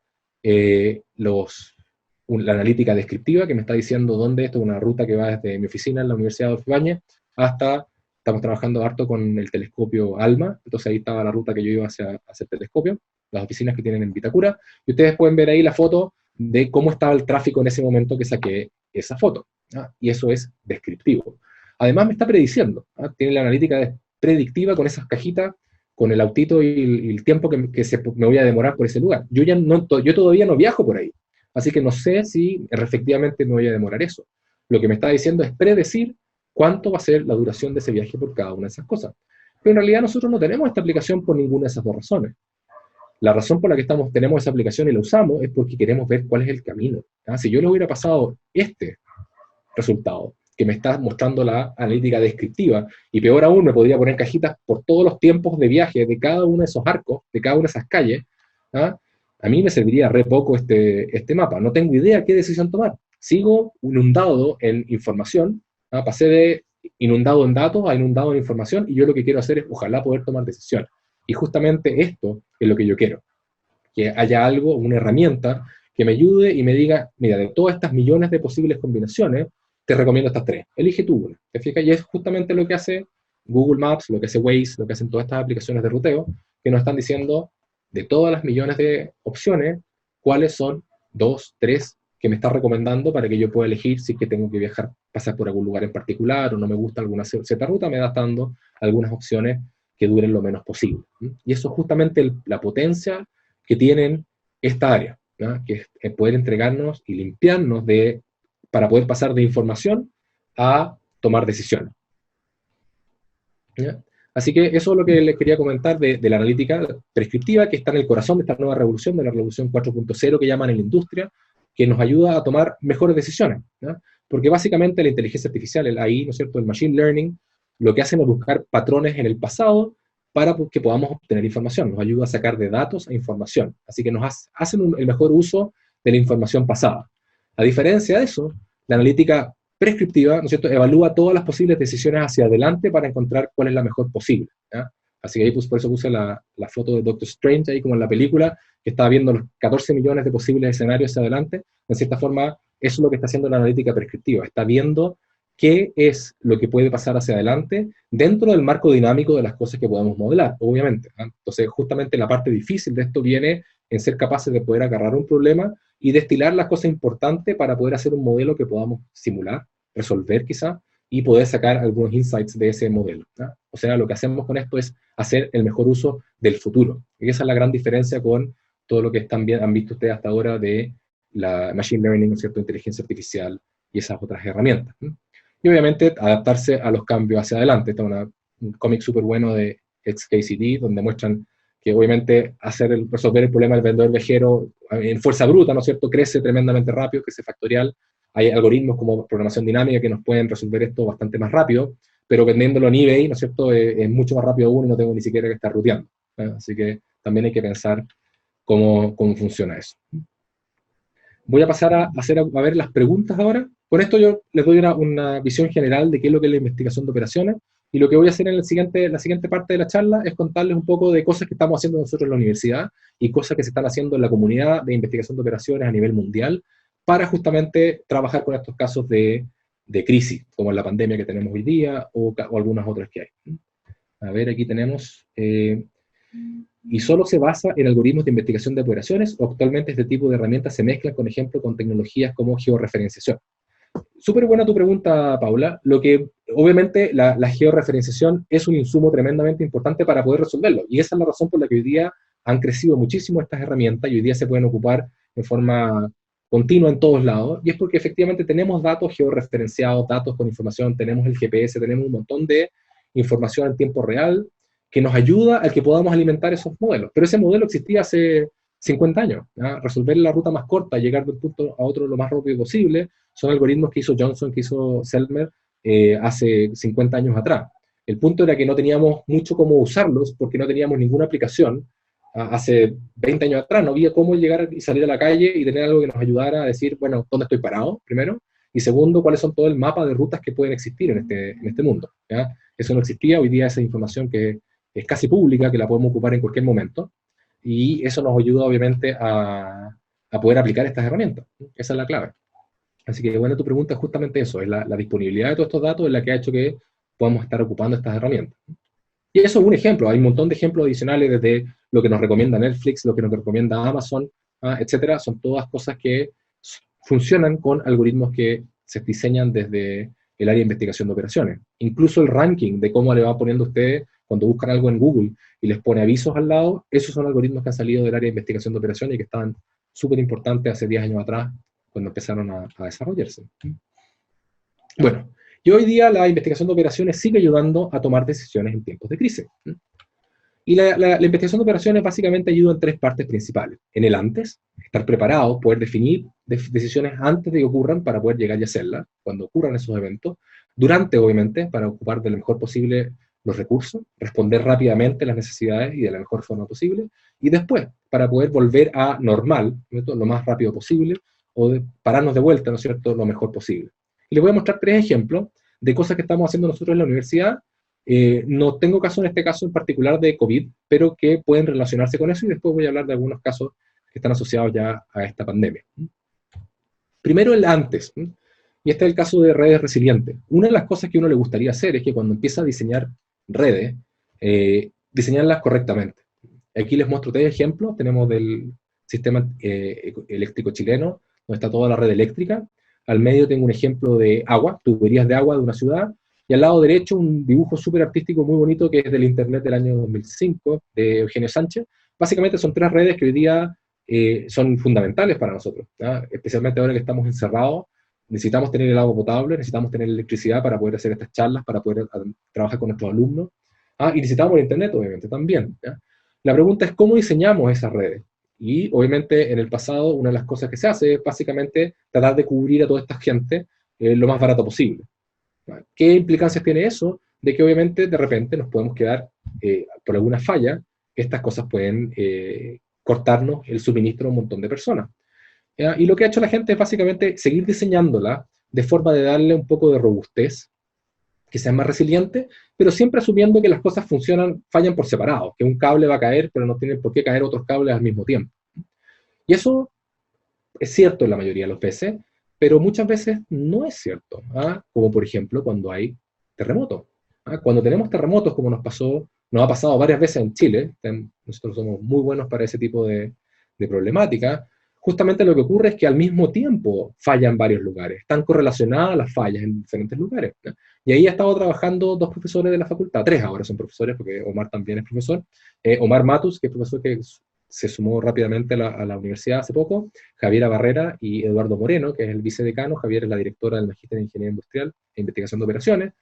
la analítica descriptiva, que me está diciendo dónde esto es una ruta que va desde mi oficina en la Universidad de Ibáñez hasta Estamos trabajando harto con el telescopio ALMA, entonces ahí estaba la ruta que yo iba hacia el telescopio, las oficinas que tienen en Vitacura, y ustedes pueden ver ahí la foto de cómo estaba el tráfico en ese momento que saqué esa foto, ¿ah? Y eso es descriptivo. Además me está prediciendo, ¿ah? Tiene la analítica predictiva con esas cajitas, con el autito y el tiempo que me voy a demorar por ese lugar. Yo todavía no viajo por ahí, así que no sé si efectivamente me voy a demorar eso. Lo que me está diciendo es predecir cuánto va a ser la duración de ese viaje por cada una de esas cosas. Pero en realidad nosotros no tenemos esta aplicación por ninguna de esas dos razones. La razón por la que tenemos esa aplicación y la usamos es porque queremos ver cuál es el camino. ¿Ah? Si yo le hubiera pasado este resultado, que me está mostrando la analítica descriptiva, y peor aún, me podría poner cajitas por todos los tiempos de viaje de cada uno de esos arcos, de cada una de esas calles, ¿ah? A mí me serviría re poco este mapa. No tengo idea qué decisión tomar. Sigo inundado en información, ¿ah? Pasé de inundado en datos a inundado en información, y yo lo que quiero hacer es, ojalá, poder tomar decisiones. Y justamente esto es lo que yo quiero, que haya algo, una herramienta que me ayude y me diga, mira, de todas estas millones de posibles combinaciones, te recomiendo estas tres, elige tú una, ¿te fijas? Y es justamente lo que hace Google Maps, lo que hace Waze, lo que hacen todas estas aplicaciones de ruteo, que nos están diciendo, de todas las millones de opciones, cuáles son dos, tres que me está recomendando para que yo pueda elegir si es que tengo que viajar, pasar por algún lugar en particular, o no me gusta alguna cierta ruta, me da dando algunas opciones que duren lo menos posible. Y eso es justamente la potencia que tienen esta área, ¿no? Que es poder entregarnos y limpiarnos para poder pasar de información a tomar decisiones. ¿Ya? Así que eso es lo que les quería comentar de la analítica prescriptiva, que está en el corazón de esta nueva revolución, de la revolución 4.0 que llaman en la industria, que nos ayuda a tomar mejores decisiones, ¿no? Porque básicamente la inteligencia artificial, el AI, ¿no es cierto?, el machine learning, lo que hacen es buscar patrones en el pasado para que podamos obtener información, nos ayuda a sacar de datos a información, así que hacen el mejor uso de la información pasada. A diferencia de eso, la analítica prescriptiva, ¿no es cierto?, evalúa todas las posibles decisiones hacia adelante para encontrar cuál es la mejor posible, ¿ya? Así que ahí por eso puse la foto de Doctor Strange, ahí como en la película, que estaba viendo los 14 millones de posibles escenarios hacia adelante. En cierta forma, eso es lo que está haciendo la analítica prescriptiva, está viendo qué es lo que puede pasar hacia adelante dentro del marco dinámico de las cosas que podemos modelar, obviamente, ¿no? Entonces, justamente la parte difícil de esto viene en ser capaces de poder agarrar un problema y destilar las cosas importantes para poder hacer un modelo que podamos simular, resolver quizá, y poder sacar algunos insights de ese modelo, ¿no? O sea, lo que hacemos con esto es hacer el mejor uso del futuro. Y esa es la gran diferencia con todo lo que han visto ustedes hasta ahora de la machine learning, ¿no es cierto?, inteligencia artificial y esas otras herramientas, ¿no? Y obviamente adaptarse a los cambios hacia adelante. Está un cómic súper bueno de XKCD, donde muestran que obviamente resolver el problema del vendedor viajero en fuerza bruta, ¿no es cierto?, crece tremendamente rápido, crece factorial. Hay algoritmos como programación dinámica que nos pueden resolver esto bastante más rápido, pero vendiéndolo en eBay, ¿no es cierto?, es mucho más rápido aún y no tengo ni siquiera que estar ruteando, ¿eh? Así que también hay que pensar cómo funciona eso. Voy a pasar a ver las preguntas ahora. Con esto yo les doy una visión general de qué es lo que es la investigación de operaciones, y lo que voy a hacer en la siguiente parte de la charla es contarles un poco de cosas que estamos haciendo nosotros en la universidad y cosas que se están haciendo en la comunidad de investigación de operaciones a nivel mundial para justamente trabajar con estos casos de crisis, como en la pandemia que tenemos hoy día o algunas otras que hay. A ver, aquí tenemos... y solo se basa en algoritmos de investigación de operaciones, o actualmente este tipo de herramientas se mezclan, por ejemplo, con tecnologías como georreferenciación. Súper buena tu pregunta, Paula. Obviamente, la georreferenciación es un insumo tremendamente importante para poder resolverlo, y esa es la razón por la que hoy día han crecido muchísimo estas herramientas, y hoy día se pueden ocupar de forma continua en todos lados, y es porque efectivamente tenemos datos georreferenciados, datos con información, tenemos el GPS, tenemos un montón de información en tiempo real, que nos ayuda a que podamos alimentar esos modelos. Pero ese modelo existía hace 50 años, ¿ya? Resolver la ruta más corta, llegar de un punto a otro lo más rápido posible, son algoritmos que hizo Johnson, que hizo Selmer hace 50 años atrás. El punto era que no teníamos mucho cómo usarlos porque no teníamos ninguna aplicación. Hace 20 años atrás no había cómo llegar y salir a la calle y tener algo que nos ayudara a decir, bueno, ¿dónde estoy parado? Primero. Y segundo, cuáles son todo el mapa de rutas que pueden existir en este mundo, ¿ya? Eso no existía, hoy día esa información que es casi pública, que la podemos ocupar en cualquier momento, y eso nos ayuda obviamente a poder aplicar estas herramientas. Esa es la clave. Así que, bueno, tu pregunta es justamente eso, es la disponibilidad de todos estos datos es la que ha hecho que podamos estar ocupando estas herramientas. Y eso es un ejemplo, hay un montón de ejemplos adicionales desde lo que nos recomienda Netflix, lo que nos recomienda Amazon, etcétera. Son todas cosas que funcionan con algoritmos que se diseñan desde el área de investigación de operaciones. Incluso el ranking de cómo le va poniendo ustedes cuando buscan algo en Google y les pone avisos al lado, esos son algoritmos que han salido del área de investigación de operaciones y que estaban súper importantes hace 10 años atrás cuando empezaron a desarrollarse. Bueno, y hoy día la investigación de operaciones sigue ayudando a tomar decisiones en tiempos de crisis. Y la investigación de operaciones básicamente ayuda en tres partes principales. En el antes, estar preparados, poder definir decisiones antes de que ocurran para poder llegar y hacerlas, cuando ocurran esos eventos. Durante, obviamente, para ocupar de lo mejor posible los recursos, responder rápidamente a las necesidades y de la mejor forma posible. Y después, para poder volver a normal, ¿no?, lo más rápido posible, o pararnos de vuelta, ¿no es cierto?, lo mejor posible. Y les voy a mostrar tres ejemplos de cosas que estamos haciendo nosotros en la universidad. No tengo caso en este caso en particular de COVID, pero que pueden relacionarse con eso, y después voy a hablar de algunos casos que están asociados ya a esta pandemia. Primero el antes, y este es el caso de redes resilientes. Una de las cosas que a uno le gustaría hacer es que cuando empieza a diseñar redes, diseñarlas correctamente. Aquí les muestro tres ejemplos. Tenemos del sistema eléctrico chileno, donde está toda la red eléctrica. Al medio tengo un ejemplo de agua, tuberías de agua de una ciudad, y al lado derecho un dibujo súper artístico muy bonito que es del internet del año 2005, de Eugenio Sánchez. Básicamente son tres redes que hoy día son fundamentales para nosotros, ¿no? Especialmente ahora que estamos encerrados, necesitamos tener el agua potable, necesitamos tener electricidad para poder hacer estas charlas, para poder trabajar con nuestros alumnos, y necesitamos el internet, obviamente, también, ¿ya? La pregunta es cómo diseñamos esas redes. Y obviamente en el pasado una de las cosas que se hace es básicamente tratar de cubrir a toda esta gente lo más barato posible. ¿Qué implicancias tiene eso? De que obviamente de repente nos podemos quedar por alguna falla, estas cosas pueden cortarnos el suministro a un montón de personas. ¿Ya? Y lo que ha hecho la gente es básicamente seguir diseñándola de forma de darle un poco de robustez, que sea más resiliente, pero siempre asumiendo que las cosas fallan por separado, que un cable va a caer, pero no tienen por qué caer otros cables al mismo tiempo. Y eso es cierto en la mayoría de los veces, pero muchas veces no es cierto, como por ejemplo cuando hay terremotos. Cuando tenemos terremotos, como nos ha pasado varias veces en Chile, nosotros somos muy buenos para ese tipo de problemática, justamente lo que ocurre es que al mismo tiempo fallan en varios lugares, están correlacionadas las fallas en diferentes lugares, ¿no? Y ahí ha estado trabajando dos profesores de la facultad, tres ahora son profesores, porque Omar también es profesor, Omar Matus, que es profesor que se sumó rápidamente a la universidad hace poco, Javiera Barrera y Eduardo Moreno, que es el vicedecano. Javier es la directora del Magíster en Ingeniería Industrial e Investigación de Operaciones.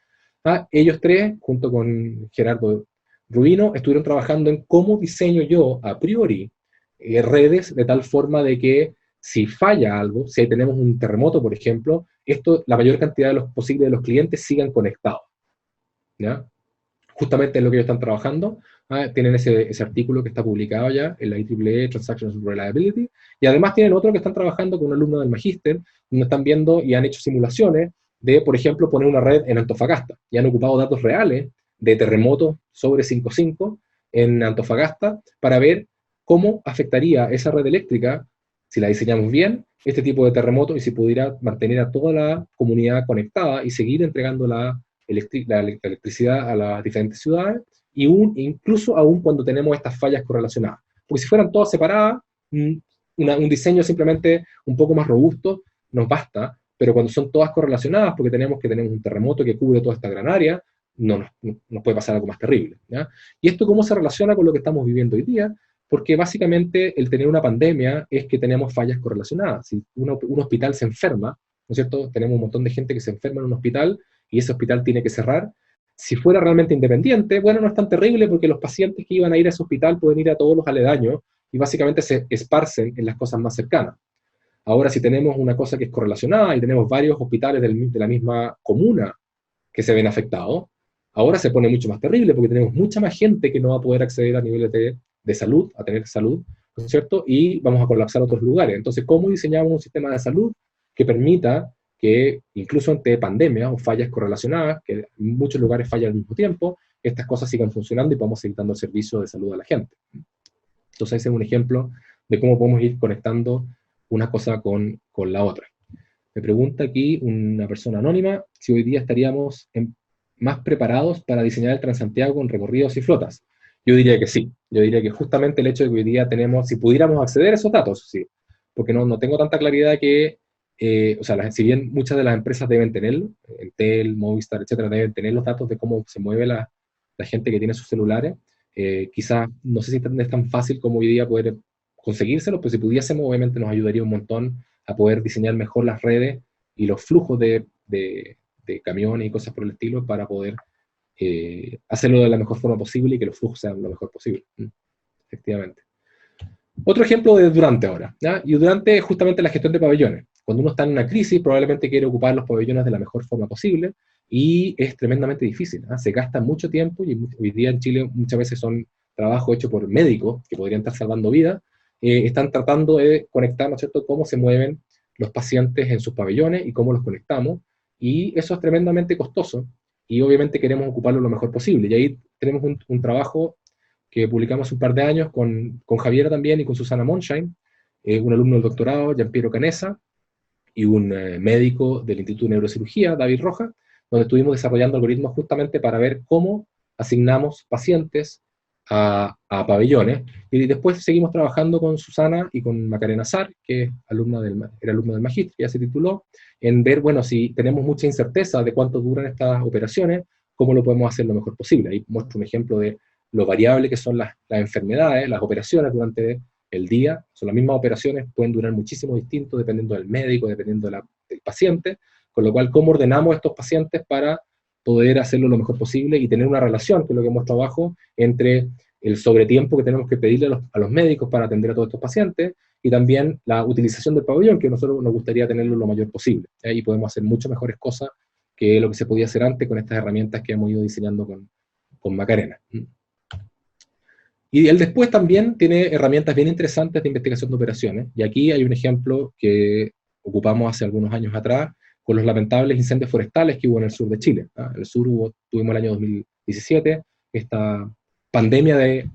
Ellos tres, junto con Gerardo Rubino, estuvieron trabajando en cómo diseño yo, a priori, redes de tal forma de que si falla algo, si tenemos un terremoto, por ejemplo, la mayor cantidad de los posibles de los clientes sigan conectados, ¿ya? Justamente es lo que ellos están trabajando. Tienen ese artículo que está publicado ya en la IEEE Transactions Reliability, y además tienen otro que están trabajando con un alumno del Magíster, donde están viendo y han hecho simulaciones de, por ejemplo, poner una red en Antofagasta, y han ocupado datos reales de terremotos sobre 5.5 en Antofagasta para ver cómo afectaría esa red eléctrica, si la diseñamos bien, este tipo de terremoto, y si pudiera mantener a toda la comunidad conectada y seguir entregando la electricidad a las diferentes ciudades, y incluso aún cuando tenemos estas fallas correlacionadas. Porque si fueran todas separadas, un diseño simplemente un poco más robusto nos basta, pero cuando son todas correlacionadas, porque tenemos un terremoto que cubre toda esta gran área, nos puede pasar algo más terrible, ¿ya? Y esto cómo se relaciona con lo que estamos viviendo hoy día, porque básicamente el tener una pandemia es que tenemos fallas correlacionadas. Si un hospital se enferma, ¿no es cierto? Tenemos un montón de gente que se enferma en un hospital, y ese hospital tiene que cerrar. Si fuera realmente independiente, bueno, no es tan terrible porque los pacientes que iban a ir a ese hospital pueden ir a todos los aledaños y básicamente se esparcen en las cosas más cercanas. Ahora, si tenemos una cosa que es correlacionada y tenemos varios hospitales de la misma comuna que se ven afectados, ahora se pone mucho más terrible porque tenemos mucha más gente que no va a poder acceder a niveles de salud, a tener salud, ¿no es cierto? Y vamos a colapsar otros lugares. Entonces, ¿cómo diseñamos un sistema de salud que permita que incluso ante pandemias o fallas correlacionadas, que en muchos lugares fallan al mismo tiempo, estas cosas sigan funcionando y podamos seguir dando el servicio de salud a la gente? Entonces ese es un ejemplo de cómo podemos ir conectando una cosa con la otra. Me pregunta aquí una persona anónima si hoy día estaríamos más preparados para diseñar el Transantiago con recorridos y flotas? Yo diría que sí. Yo diría que justamente el hecho de que hoy día tenemos, si pudiéramos acceder a esos datos, sí, porque no tengo tanta claridad que, o sea, si bien muchas de las empresas deben tenerlo, Entel, Movistar, etcétera, deben tener los datos de cómo se mueve la gente que tiene sus celulares, quizás no sé si es tan fácil como hoy día poder conseguírselo, pero si pudiésemos, obviamente nos ayudaría un montón a poder diseñar mejor las redes y los flujos de camiones y cosas por el estilo para poder hacerlo de la mejor forma posible y que los flujos sean lo mejor posible. Efectivamente. Otro ejemplo de Durante ahora. ¿Ya? Y Durante es justamente la gestión de pabellones. Cuando uno está en una crisis, probablemente quiere ocupar los pabellones de la mejor forma posible y es tremendamente difícil. ¿Ah? Se gasta mucho tiempo y hoy día en Chile muchas veces son trabajos hechos por médicos que podrían estar salvando vidas. Están tratando de conectar, ¿no es cierto?, cómo se mueven los pacientes en sus pabellones y cómo los conectamos. Y eso es tremendamente costoso y obviamente queremos ocuparlo lo mejor posible. Y ahí tenemos un trabajo que publicamos un par de años con Javiera también y con Susana Monshine, un alumno del doctorado, Giampiero Canesa, y un médico del Instituto de Neurocirugía, David Rojas, donde estuvimos desarrollando algoritmos justamente para ver cómo asignamos pacientes a pabellones. Y después seguimos trabajando con Susana y con Macarena Sar, que es era alumno del magíster, que ya se tituló, en ver, bueno, si tenemos mucha incerteza de cuánto duran estas operaciones, cómo lo podemos hacer lo mejor posible. Ahí muestro un ejemplo de lo variable que son las enfermedades, las operaciones durante el día. Son las mismas operaciones, pueden durar muchísimo distinto dependiendo del médico, dependiendo del paciente, con lo cual, ¿cómo ordenamos estos pacientes para poder hacerlo lo mejor posible y tener una relación, que es lo que muestro abajo, entre el sobretiempo que tenemos que pedirle a los médicos para atender a todos estos pacientes y también la utilización del pabellón, que nosotros nos gustaría tenerlo lo mayor posible. Y podemos hacer mucho mejores cosas que lo que se podía hacer antes con estas herramientas que hemos ido diseñando con Macarena. Y él después también tiene herramientas bien interesantes de investigación de operaciones, y aquí hay un ejemplo que ocupamos hace algunos años atrás, con los lamentables incendios forestales que hubo en el sur de Chile. En el sur tuvimos el año 2017 esta pandemia de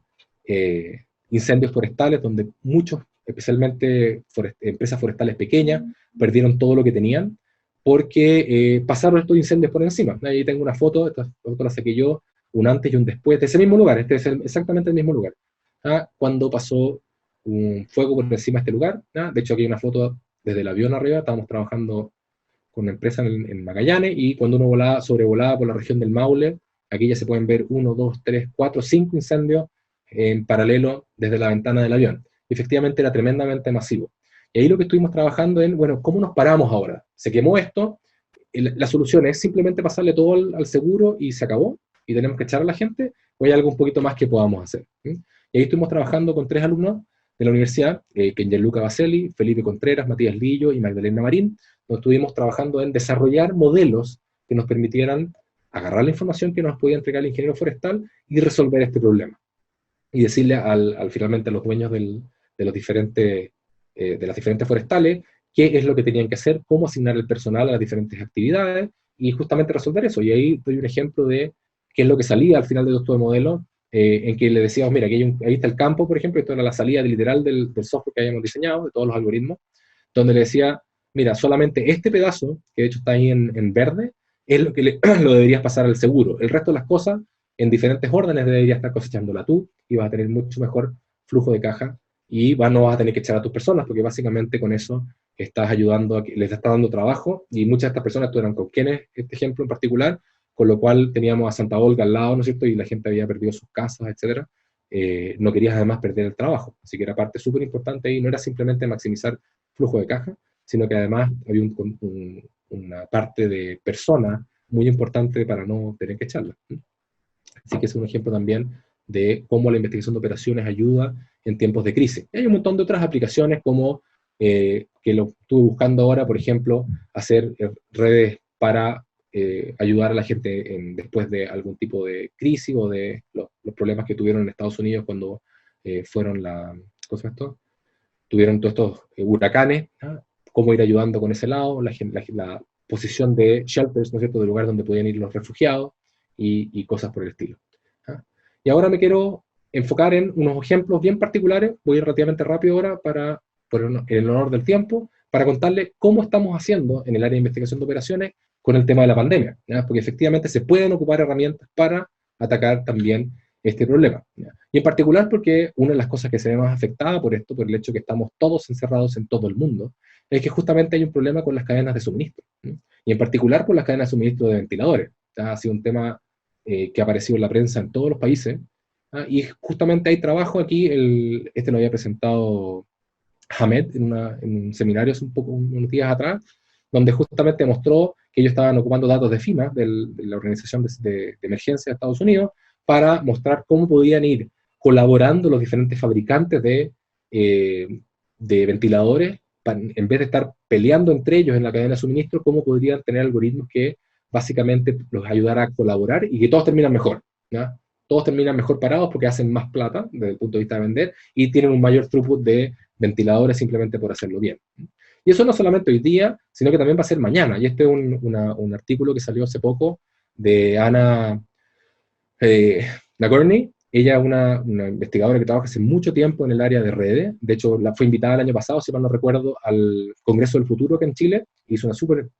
incendios forestales, donde muchos, especialmente empresas forestales pequeñas, perdieron todo lo que tenían, porque pasaron estos incendios por encima. Ahí tengo una foto, esta foto la saqué yo, un antes y un después de ese mismo lugar, este es exactamente el mismo lugar, cuando pasó un fuego por encima de este lugar. De hecho aquí hay una foto desde el avión arriba, estábamos trabajando con una empresa en Magallanes, y cuando uno sobrevolaba por la región del Maule, aquí ya se pueden ver 1, 2, 3, 4, 5 incendios en paralelo desde la ventana del avión. Y efectivamente era tremendamente masivo. Y ahí lo que estuvimos trabajando en, bueno, ¿cómo nos paramos ahora? Se quemó esto, la solución es simplemente pasarle todo al seguro y se acabó, y tenemos que echar a la gente, o hay algo un poquito más que podamos hacer. Y ahí estuvimos trabajando con 3 alumnos de la universidad, Gianluca Baselli, Felipe Contreras, Matías Lillo y Magdalena Marín, donde estuvimos trabajando en desarrollar modelos que nos permitieran agarrar la información que nos podía entregar el ingeniero forestal y resolver este problema. Y decirle finalmente a los dueños de las diferentes forestales qué es lo que tenían que hacer, cómo asignar el personal a las diferentes actividades y justamente resolver eso. Y ahí doy un ejemplo de qué es lo que salía al final de todo el modelo, en que le decíamos, mira, aquí ahí está el campo, por ejemplo, esto era la salida literal del software que habíamos diseñado, de todos los algoritmos, donde le decía, mira, solamente este pedazo, que de hecho está ahí en verde, es lo que lo deberías pasar al seguro. El resto de las cosas, en diferentes órdenes, deberías estar cosechándola tú, y vas a tener mucho mejor flujo de caja, y no vas a tener que echar a tus personas, porque básicamente con eso estás ayudando, les estás dando trabajo, y muchas de estas personas estuvieron con quienes, este ejemplo en particular, con lo cual teníamos a Santa Olga al lado, ¿no es cierto?, y la gente había perdido sus casas, etcétera. No querías además perder el trabajo, así que era parte súper importante, y no era simplemente maximizar flujo de caja, sino que además había una parte de persona muy importante para no tener que echarla. Así que es un ejemplo también de cómo la investigación de operaciones ayuda en tiempos de crisis. Y hay un montón de otras aplicaciones como, que lo estuve buscando ahora, por ejemplo, hacer redes para ayudar a la gente después de algún tipo de crisis o de los problemas que tuvieron en Estados Unidos cuando fueron ¿cómo se llama esto? Tuvieron todos estos huracanes, cómo ir ayudando con ese lado, la posición de shelters, ¿no es cierto?, del lugar donde podían ir los refugiados y cosas por el estilo. Y ahora me quiero enfocar en unos ejemplos bien particulares, voy a ir relativamente rápido ahora en el honor del tiempo, para contarles cómo estamos haciendo en el área de investigación de operaciones con el tema de la pandemia, ¿ya? Porque efectivamente se pueden ocupar herramientas para atacar también este problema, ¿ya? Y en particular porque una de las cosas que se ve más afectada por esto, por el hecho que estamos todos encerrados en todo el mundo, es que justamente hay un problema con las cadenas de suministro, ¿no? Y en particular por las cadenas de suministro de ventiladores. ¿Ya? Ha sido un tema que ha aparecido en la prensa en todos los países, ¿ah? Y justamente hay trabajo aquí, este lo había presentado Hamed en un seminario hace unos días atrás, donde justamente mostró que ellos estaban ocupando datos de FEMA, de la Organización de Emergencia de Estados Unidos, para mostrar cómo podían ir colaborando los diferentes fabricantes de ventiladores, en vez de estar peleando entre ellos en la cadena de suministro, cómo podrían tener algoritmos que básicamente los ayudara a colaborar y que todos terminan mejor, ¿ya? Todos terminan mejor parados porque hacen más plata desde el punto de vista de vender y tienen un mayor throughput de ventiladores simplemente por hacerlo bien. Y eso no solamente hoy día, sino que también va a ser mañana. Y este es un artículo que salió hace poco de Ana Nagorny. Ella es una investigadora que trabaja hace mucho tiempo en el área de redes. De hecho, fue invitada el año pasado, si mal no recuerdo, al Congreso del Futuro acá en Chile. Hizo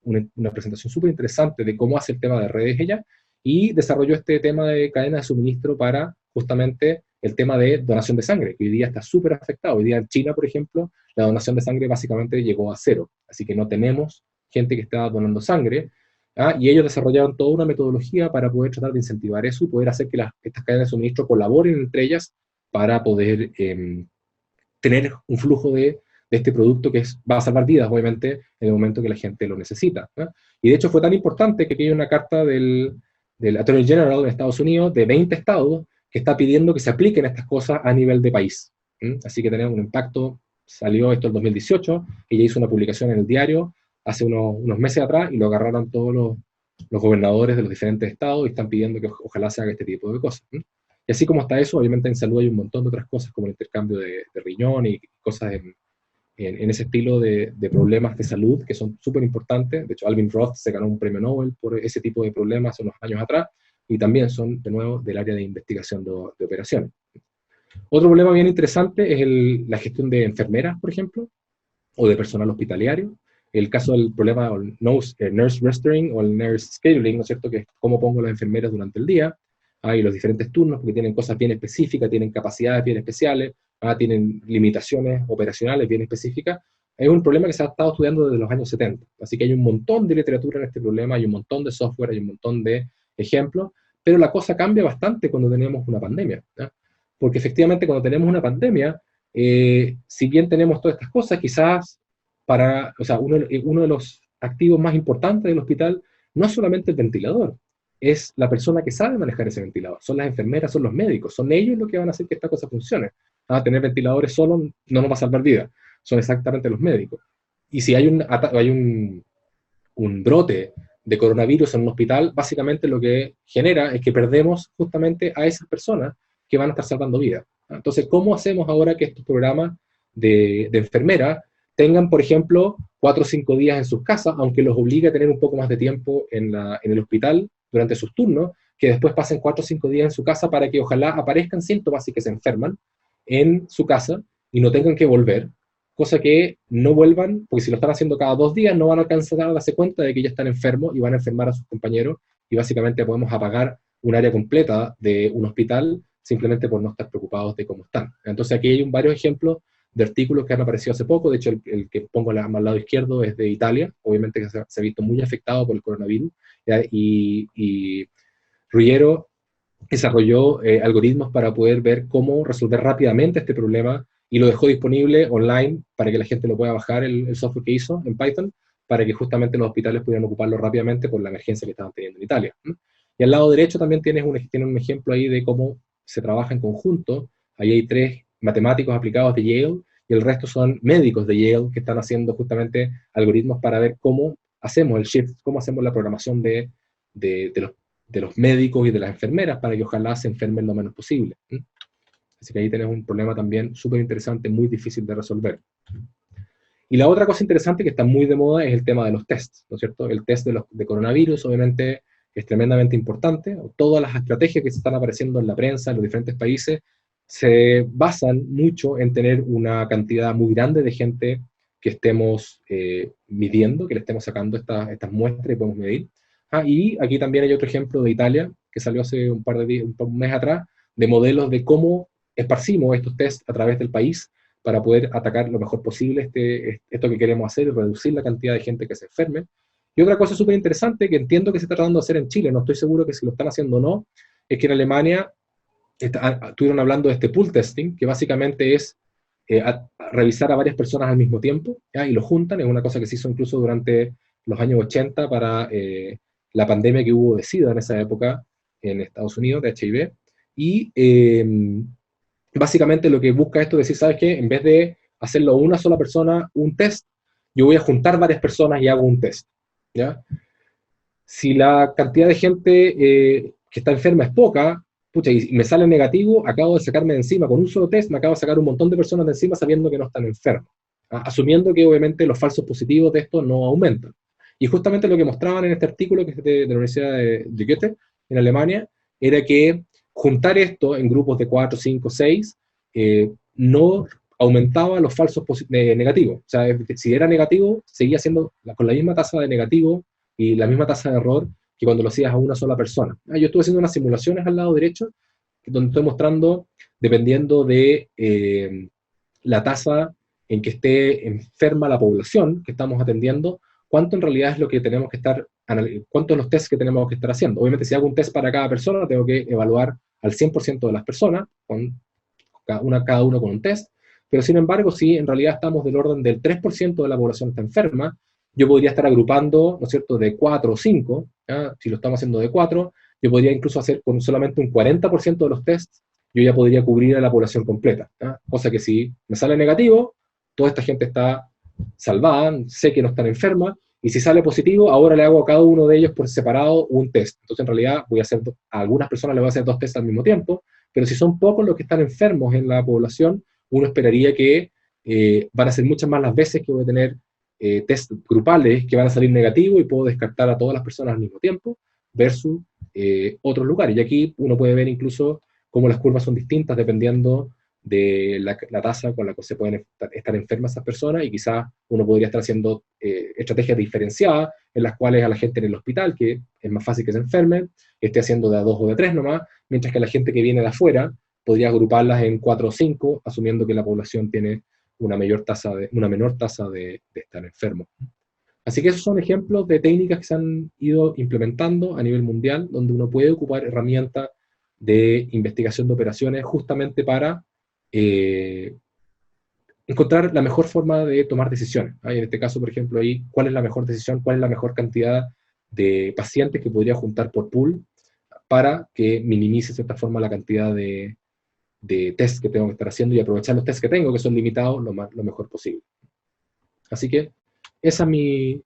una presentación súper interesante de cómo hace el tema de redes ella, y desarrolló este tema de cadena de suministro para justamente el tema de donación de sangre, que hoy día está súper afectado. Hoy día en China, por ejemplo, la donación de sangre básicamente llegó a cero. Así que no tenemos gente que está donando sangre. ¿Ah? Y ellos desarrollaron toda una metodología para poder tratar de incentivar eso y poder hacer que estas cadenas de suministro colaboren entre ellas para poder tener un flujo de este producto que va a salvar vidas, obviamente, en el momento que la gente lo necesita, ¿no? Y de hecho fue tan importante que aquí hay una carta del Attorney General de Estados Unidos, de 20 estados, que está pidiendo que se apliquen estas cosas a nivel de país. Así que tenemos un impacto. Salió esto en 2018, ella hizo una publicación en el diario hace unos meses atrás, y lo agarraron todos los gobernadores de los diferentes estados y están pidiendo que ojalá se haga este tipo de cosas. Y así como está eso, obviamente en salud hay un montón de otras cosas, como el intercambio de riñón y cosas en ese estilo de problemas de salud que son súper importantes. De hecho, Alvin Roth se ganó un premio Nobel por ese tipo de problemas hace unos años atrás, y también son, de nuevo, del área de investigación de operaciones. Otro problema bien interesante es la gestión de enfermeras, por ejemplo, o de personal hospitalario. El caso del problema del nurse rostering o el nurse scheduling, ¿no es cierto?, que es cómo pongo a las enfermeras durante el día, y los diferentes turnos, porque tienen cosas bien específicas, tienen capacidades bien especiales, tienen limitaciones operacionales bien específicas. Es un problema que se ha estado estudiando desde los años 70, así que hay un montón de literatura en este problema, hay un montón de software, hay un montón de ejemplos, pero la cosa cambia bastante cuando tenemos una pandemia, ¿no? Porque efectivamente cuando tenemos una pandemia, si bien tenemos todas estas cosas, quizás o sea, uno de los activos más importantes del hospital no es solamente el ventilador, es la persona que sabe manejar ese ventilador, son las enfermeras, son los médicos, son ellos los que van a hacer que esta cosa funcione. Tener ventiladores solo no nos va a salvar vidas, son exactamente los médicos. Y si hay un brote de coronavirus en un hospital, básicamente lo que genera es que perdemos justamente a esas personas que van a estar salvando vidas. Entonces, ¿cómo hacemos ahora que estos programas de enfermera tengan, por ejemplo, 4 o 5 días en sus casas, aunque los obligue a tener un poco más de tiempo en el hospital durante sus turnos, que después pasen 4 o 5 días en su casa para que ojalá aparezcan síntomas y que se enferman en su casa y no tengan que volver, cosa que no vuelvan, porque si lo están haciendo cada 2 días no van a alcanzar a darse cuenta de que ya están enfermos y van a enfermar a sus compañeros, y básicamente podemos apagar un área completa de un hospital simplemente por no estar preocupados de cómo están. Entonces aquí hay varios ejemplos de artículos que han aparecido hace poco. De hecho, el que pongo al lado izquierdo es de Italia, obviamente que se ha visto muy afectado por el coronavirus, y Ruggiero desarrolló algoritmos para poder ver cómo resolver rápidamente este problema, y lo dejó disponible online para que la gente lo pueda bajar, el software que hizo en Python, para que justamente los hospitales pudieran ocuparlo rápidamente por la emergencia que estaban teniendo en Italia. Y al lado derecho también tiene un ejemplo ahí de cómo se trabaja en conjunto. Ahí hay 3 matemáticos aplicados de Yale, y el resto son médicos de Yale que están haciendo justamente algoritmos para ver cómo hacemos el shift, cómo hacemos la programación de los médicos y de las enfermeras para que ojalá se enfermen lo menos posible. Así que ahí tenemos un problema también súper interesante, muy difícil de resolver. Y la otra cosa interesante que está muy de moda es el tema de los tests, ¿no es cierto? El test de coronavirus, obviamente, es tremendamente importante. Todas las estrategias que se están apareciendo en la prensa en los diferentes países se basan mucho en tener una cantidad muy grande de gente que estemos midiendo, que le estemos sacando estas muestras y podemos medir. Y aquí también hay otro ejemplo de Italia, que salió hace un par de días, un mes atrás, de modelos de cómo esparcimos estos tests a través del país para poder atacar lo mejor posible esto que queremos hacer y reducir la cantidad de gente que se enferme. Y otra cosa súper interesante que entiendo que se está tratando de hacer en Chile, no estoy seguro que si lo están haciendo o no, es que en Alemania estuvieron hablando de este pool testing, que básicamente es revisar a varias personas al mismo tiempo, ¿ya? Y lo juntan, es una cosa que se hizo incluso durante los años 80 para la pandemia que hubo de SIDA en esa época en Estados Unidos, de HIV, y básicamente lo que busca esto es decir, ¿sabes qué? En vez de hacerlo a una sola persona, un test, yo voy a juntar varias personas y hago un test, ¿ya? Si la cantidad de gente que está enferma es poca, pucha, y me sale negativo, acabo de sacarme de encima con un solo test, me acabo de sacar un montón de personas de encima sabiendo que no están enfermos, asumiendo que obviamente los falsos positivos de esto no aumentan. Y justamente lo que mostraban en este artículo, que es de la Universidad de Goethe, en Alemania, era que juntar esto en grupos de 4, 5, 6, no aumentaba los falsos negativos. O sea, si era negativo, seguía siendo con la misma tasa de negativo y la misma tasa de error que cuando lo hacías a una sola persona. Yo estuve haciendo unas simulaciones al lado derecho, donde estoy mostrando, dependiendo de la tasa en que esté enferma la población que estamos atendiendo, cuánto en realidad es lo que tenemos que estar, cuántos los tests que tenemos que estar haciendo. Obviamente, si hago un test para cada persona, tengo que evaluar al 100% de las personas, con cada uno con un test, pero sin embargo, si en realidad estamos del orden del 3% de la población está enferma, yo podría estar agrupando, ¿no es cierto?, de 4 o 5, ¿ya? Si lo estamos haciendo de 4, yo podría incluso hacer con solamente un 40% de los tests, yo ya podría cubrir a la población completa, ¿ya? Cosa que si me sale negativo, toda esta gente está salvada, sé que no están enferma, y si sale positivo, ahora le hago a cada uno de ellos por separado un test. Entonces, en realidad, voy a hacer a algunas personas les voy a hacer 2 tests al mismo tiempo, pero si son pocos los que están enfermos en la población, uno esperaría que van a ser muchas más las veces que voy a tener test grupales que van a salir negativos y puedo descartar a todas las personas al mismo tiempo, versus otros lugares. Y aquí uno puede ver incluso cómo las curvas son distintas dependiendo de la tasa con la que se pueden estar enfermas esas personas, y quizás uno podría estar haciendo estrategias diferenciadas en las cuales a la gente en el hospital, que es más fácil que se enfermen, esté haciendo de a 2 o de 3 nomás, mientras que la gente que viene de afuera podría agruparlas en 4 o 5, asumiendo que la población tiene una menor tasa de estar enfermo. Así que esos son ejemplos de técnicas que se han ido implementando a nivel mundial, donde uno puede ocupar herramientas de investigación de operaciones justamente para encontrar la mejor forma de tomar decisiones. En este caso, por ejemplo, ahí, ¿cuál es la mejor decisión? ¿Cuál es la mejor cantidad de pacientes que podría juntar por pool para que minimice de cierta forma la cantidad de test que tengo que estar haciendo y aprovechar los tests que tengo, que son limitados, lo mejor posible? Así que esa es mi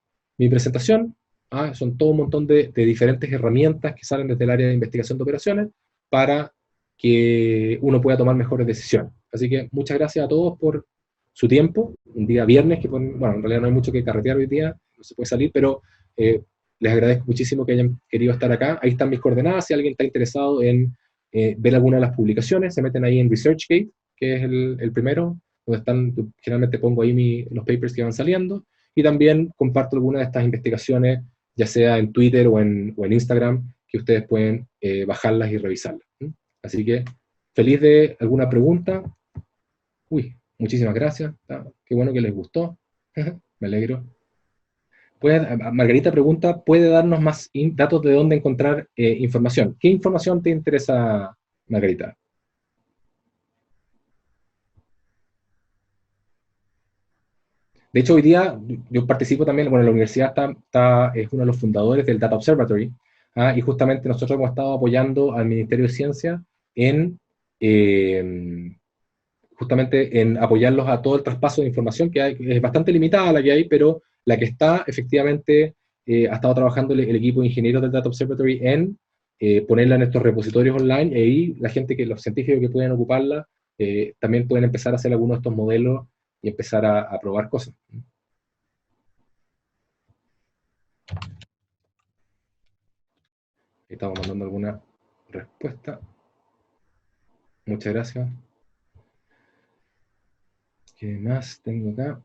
presentación. Son todo un montón de diferentes herramientas que salen desde el área de investigación de operaciones para que uno pueda tomar mejores decisiones. Así que muchas gracias a todos por su tiempo. Un día viernes, que bueno, en realidad no hay mucho que carretear hoy día, no se puede salir, pero les agradezco muchísimo que hayan querido estar acá. Ahí están mis coordenadas. Si alguien está interesado en ver alguna de las publicaciones, se meten ahí en ResearchGate, que es el primero, donde están, generalmente pongo ahí los papers que van saliendo, y también comparto algunas de estas investigaciones, ya sea en Twitter o en Instagram, que ustedes pueden bajarlas y revisarlas. Así que, feliz de alguna pregunta. Uy, muchísimas gracias. Qué bueno que les gustó. Me alegro. Margarita pregunta, ¿puede darnos más datos de dónde encontrar información? ¿Qué información te interesa, Margarita? De hecho, hoy día yo participo también, bueno, la universidad es uno de los fundadores del Data Observatory, y justamente nosotros hemos estado apoyando al Ministerio de Ciencia en, eh, justamente en apoyarlos a todo el traspaso de información que hay, que es bastante limitada la que hay, pero la que está, efectivamente, ha estado trabajando el equipo de ingenieros del Data Observatory en ponerla en estos repositorios online, y ahí la gente, los científicos que pueden ocuparla, también pueden empezar a hacer algunos de estos modelos y empezar a probar cosas. Estamos mandando alguna respuesta. Muchas gracias. ¿Qué más tengo acá?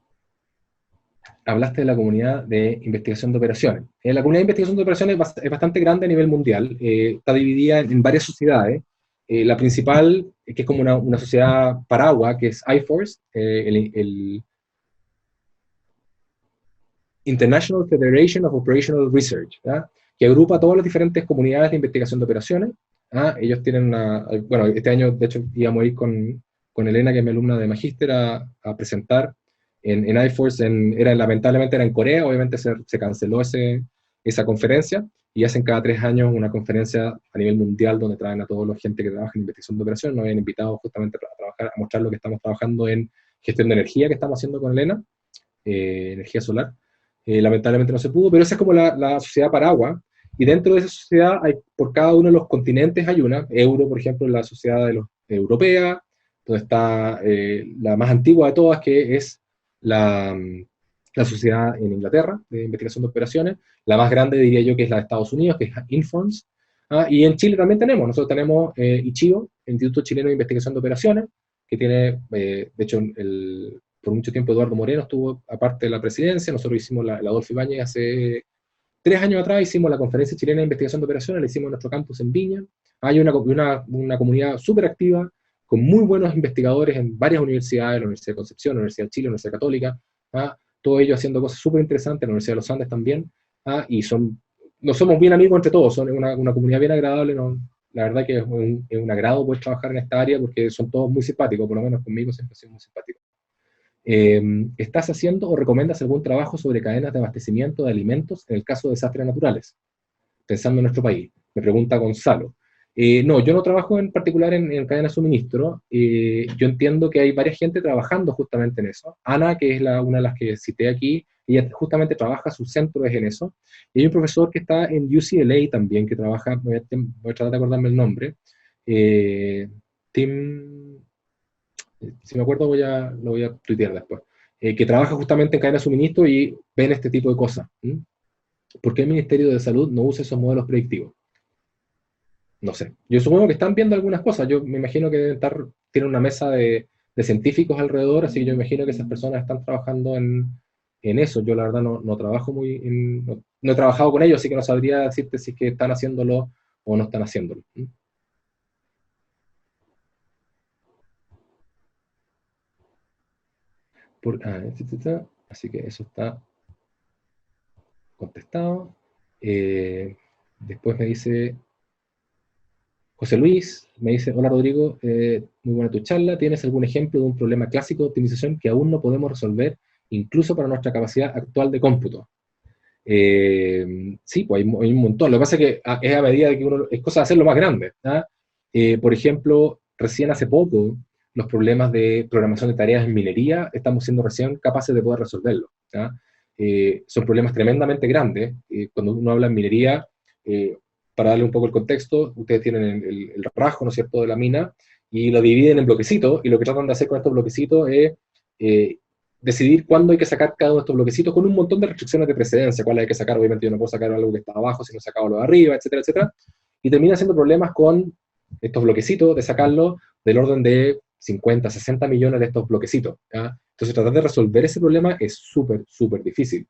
hablaste de la comunidad de investigación de operaciones. La comunidad de investigación de operaciones es bastante grande a nivel mundial, está dividida en varias sociedades. La principal, que es como una sociedad paraguas, que es IFORCE, el International Federation of Operational Research, ¿ya? Que agrupa todas las diferentes comunidades de investigación de operaciones. ¿Ya? Ellos tienen bueno, este año, de hecho, íbamos a ir con Elena, que es mi alumna de magíster, a presentar en iForce, lamentablemente era en Corea, obviamente se canceló esa conferencia, y hacen cada 3 años una conferencia a nivel mundial donde traen a toda la gente que trabaja en investigación de operaciones. Nos habían invitado justamente a trabajar, a mostrar lo que estamos trabajando en gestión de energía que estamos haciendo con Elena, energía solar. Lamentablemente no se pudo, pero esa es como la sociedad paraguas, y dentro de esa sociedad, por cada uno de los continentes hay una. Euro, por ejemplo, la sociedad europea, donde está la más antigua de todas, que es la sociedad en Inglaterra, de investigación de operaciones. La más grande, diría yo, que es la de Estados Unidos, que es Informs. Y en Chile también nosotros tenemos ICHIO, el Instituto Chileno de Investigación de Operaciones, que tiene, de hecho, por mucho tiempo Eduardo Moreno estuvo aparte de la presidencia. Nosotros hicimos la Adolfo Ibáñez hace 3 años atrás, hicimos la Conferencia Chilena de Investigación de Operaciones, la hicimos en nuestro campus en Viña. Hay una comunidad súper activa, con muy buenos investigadores en varias universidades, la Universidad de Concepción, la Universidad de Chile, la Universidad Católica, todo ello haciendo cosas súper interesantes, la Universidad de los Andes también, y nos somos bien amigos entre todos, son una comunidad bien agradable. ¿No? La verdad que es un agrado poder trabajar en esta área, porque son todos muy simpáticos, por lo menos conmigo siempre han sido muy simpáticos. ¿Estás haciendo o recomiendas algún trabajo sobre cadenas de abastecimiento de alimentos en el caso de desastres naturales? Pensando en nuestro país, me pregunta Gonzalo. No, yo no trabajo en particular en cadena de suministro. Yo entiendo que hay varias gente trabajando justamente en eso. Ana, que es una de las que cité aquí, ella justamente trabaja, su centro es en eso. Y hay un profesor que está en UCLA también, que trabaja, voy a tratar de acordarme el nombre, Tim, si me acuerdo lo voy a tuitear después, que trabaja justamente en cadena de suministro y ven este tipo de cosas. ¿Por qué el Ministerio de Salud no usa esos modelos predictivos? No sé. Yo supongo que están viendo algunas cosas. Yo me imagino que tienen una mesa de científicos alrededor, así que yo imagino que esas personas están trabajando en eso. Yo la verdad no trabajo no he trabajado con ellos, así que no sabría decirte si es que están haciéndolo o no están haciéndolo. Así que eso está contestado. Después me dice José Luis, me dice: hola Rodrigo, muy buena tu charla. ¿Tienes algún ejemplo de un problema clásico de optimización que aún no podemos resolver, incluso para nuestra capacidad actual de cómputo? Sí, pues hay un montón. Lo que pasa es que es a medida de que es cosa de hacerlo más grande. Por ejemplo, recién hace poco, los problemas de programación de tareas en minería, estamos siendo recién capaces de poder resolverlos. Son problemas tremendamente grandes. Cuando uno habla en minería, para darle un poco el contexto, ustedes tienen el rajo, ¿no es cierto?, de la mina, y lo dividen en bloquecitos, y lo que tratan de hacer con estos bloquecitos es decidir cuándo hay que sacar cada uno de estos bloquecitos, con un montón de restricciones de precedencia, cuál hay que sacar. Obviamente yo no puedo sacar algo que está abajo si no he sacado lo de arriba, etcétera, etcétera, y termina siendo problemas con estos bloquecitos, de sacarlo del orden de 50, 60 millones de estos bloquecitos. Entonces tratar de resolver ese problema es súper, súper difícil.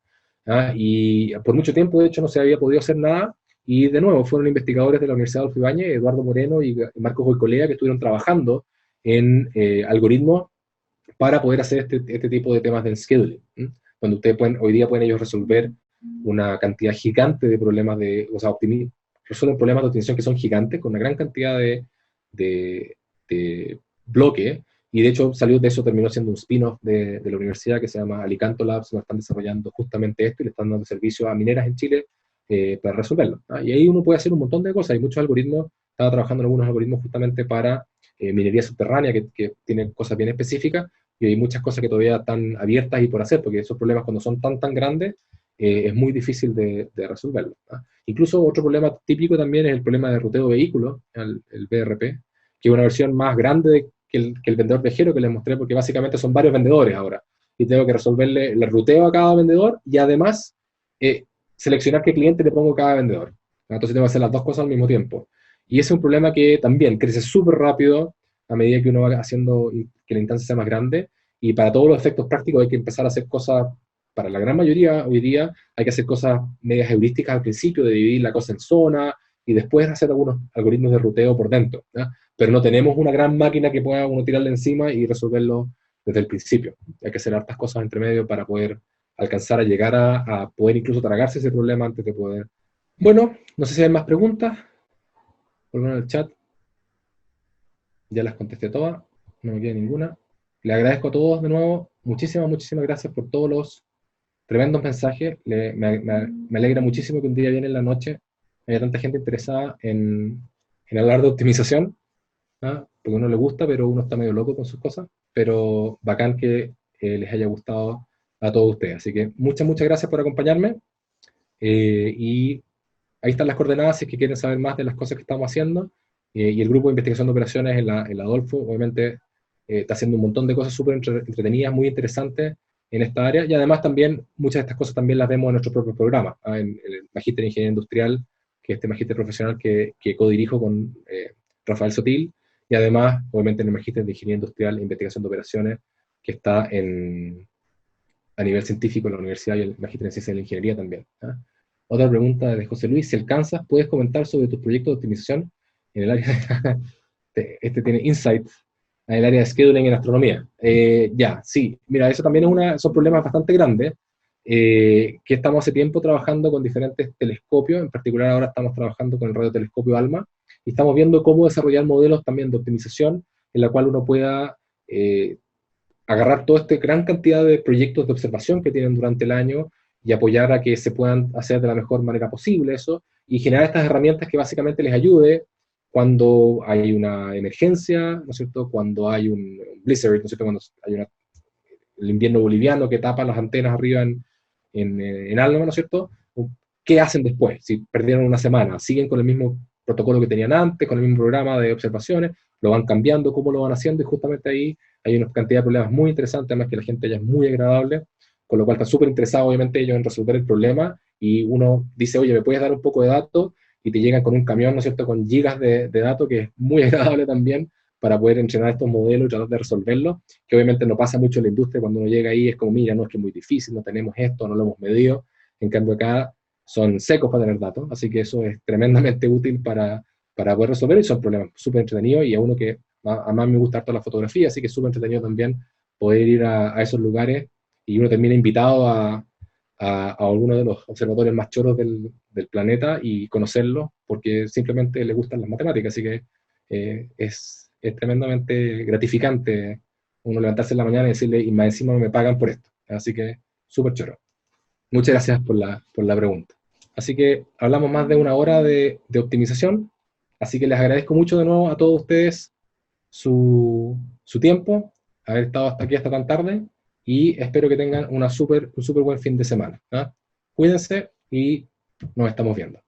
Y por mucho tiempo, de hecho, no se había podido hacer nada. Y de nuevo, fueron investigadores de la Universidad de Adolfo Ibáñez, Eduardo Moreno y Marcos Goicolea, que estuvieron trabajando en algoritmos para poder hacer este tipo de temas de scheduling. Cuando ustedes hoy día pueden ellos resolver una cantidad gigante de problemas resuelven problemas de optimización que son gigantes, con una gran cantidad de bloques, y de hecho salió de eso, terminó siendo un spin-off de la universidad que se llama Alicanto Labs, donde están desarrollando justamente esto y le están dando servicio a mineras en Chile para resolverlo. Y ahí uno puede hacer un montón de cosas. Hay muchos algoritmos, estaba trabajando en algunos algoritmos justamente para minería subterránea, que tienen cosas bien específicas, y hay muchas cosas que todavía están abiertas y por hacer, porque esos problemas, cuando son tan grandes, es muy difícil de resolverlos. Incluso otro problema típico también es el problema de ruteo de vehículos, el BRP, que es una versión más grande que el vendedor viajero que les mostré, porque básicamente son varios vendedores ahora, y tengo que resolverle el ruteo a cada vendedor, y además seleccionar qué cliente le pongo a cada vendedor. Entonces tengo que hacer las dos cosas al mismo tiempo. Y ese es un problema que también crece súper rápido a medida que uno va haciendo que la instancia sea más grande, y para todos los efectos prácticos hay que empezar a hacer cosas para la gran mayoría hoy día hay que hacer cosas medias heurísticas al principio, de dividir la cosa en zona, y después hacer algunos algoritmos de ruteo por dentro, ¿ya? Pero no tenemos una gran máquina que pueda uno tirarle encima y resolverlo desde el principio. Hay que hacer hartas cosas entre medio para poder alcanzar a llegar a poder incluso tragarse ese problema antes de poder. Bueno, no sé si hay más preguntas. Por lo menos en el chat ya las contesté todas, no me queda ninguna. Le agradezco a todos de nuevo. Muchísimas, muchísimas gracias por todos los tremendos mensajes. Me alegra muchísimo que un día viene en la noche haya tanta gente interesada en hablar de optimización, ¿ah? Porque a uno le gusta, pero uno está medio loco con sus cosas. Pero bacán que les haya gustado a todos ustedes. Así que muchas, muchas gracias por acompañarme. Y ahí están las coordenadas si es que quieren saber más de las cosas que estamos haciendo. Y el grupo de investigación de operaciones en la Adolfo, obviamente, está haciendo un montón de cosas súper entretenidas, muy interesantes en esta área. Y además también, muchas de estas cosas también las vemos en nuestro propio programa, ¿ah? En el Magíster en Ingeniería Industrial, que es este magíster profesional que codirijo con Rafael Sotil, y además, obviamente, en el Magíster de Ingeniería Industrial e Investigación de Operaciones, que está a nivel científico en la universidad, y el Magíster en Ciencia de la Ingeniería también, ¿ah? Otra pregunta de José Luis: si alcanzas, ¿puedes comentar sobre tus proyectos de optimización en el área de, este tiene insights en el área de scheduling en astronomía? Ya, sí, mira, eso también son problemas bastante grandes, que estamos hace tiempo trabajando con diferentes telescopios. En particular ahora estamos trabajando con el radiotelescopio ALMA, y estamos viendo cómo desarrollar modelos también de optimización, en la cual uno pueda agarrar toda esta gran cantidad de proyectos de observación que tienen durante el año y apoyar a que se puedan hacer de la mejor manera posible eso, y generar estas herramientas que básicamente les ayude cuando hay una emergencia, ¿no es cierto? Cuando hay un blizzard, ¿no es cierto? Cuando hay el invierno boliviano que tapa las antenas arriba en Alma, ¿no es cierto? ¿Qué hacen después? Si perdieron una semana, ¿siguen con el mismo protocolo que tenían antes, con el mismo programa de observaciones? ¿Lo van cambiando? ¿Cómo lo van haciendo? Y justamente ahí hay una cantidad de problemas muy interesantes, además que la gente ya es muy agradable, con lo cual están súper interesados obviamente ellos en resolver el problema, y uno dice, oye, ¿me puedes dar un poco de datos? Y te llegan con un camión, ¿no es cierto?, con gigas de datos, que es muy agradable también para poder entrenar estos modelos y tratar de resolverlos, que obviamente no pasa mucho en la industria. Cuando uno llega ahí es como, mira, no, es que es muy difícil, no tenemos esto, no lo hemos medido. En cambio acá son secos para tener datos, así que eso es tremendamente útil para poder resolver, y son problemas súper entretenidos, y a uno que a más me gusta harto la fotografía, así que es súper entretenido también poder ir a esos lugares, y uno termina invitado a algunos de los observatorios más choros del planeta y conocerlos, porque simplemente le gustan las matemáticas, así que es tremendamente gratificante uno levantarse en la mañana y decirle, y más encima me pagan por esto, así que súper choro. Muchas gracias por la pregunta. Así que hablamos más de una hora de optimización, así que les agradezco mucho de nuevo a todos ustedes su tiempo, haber estado hasta aquí hasta tan tarde, y espero que tengan un súper buen fin de semana, ¿ah? Cuídense y nos estamos viendo.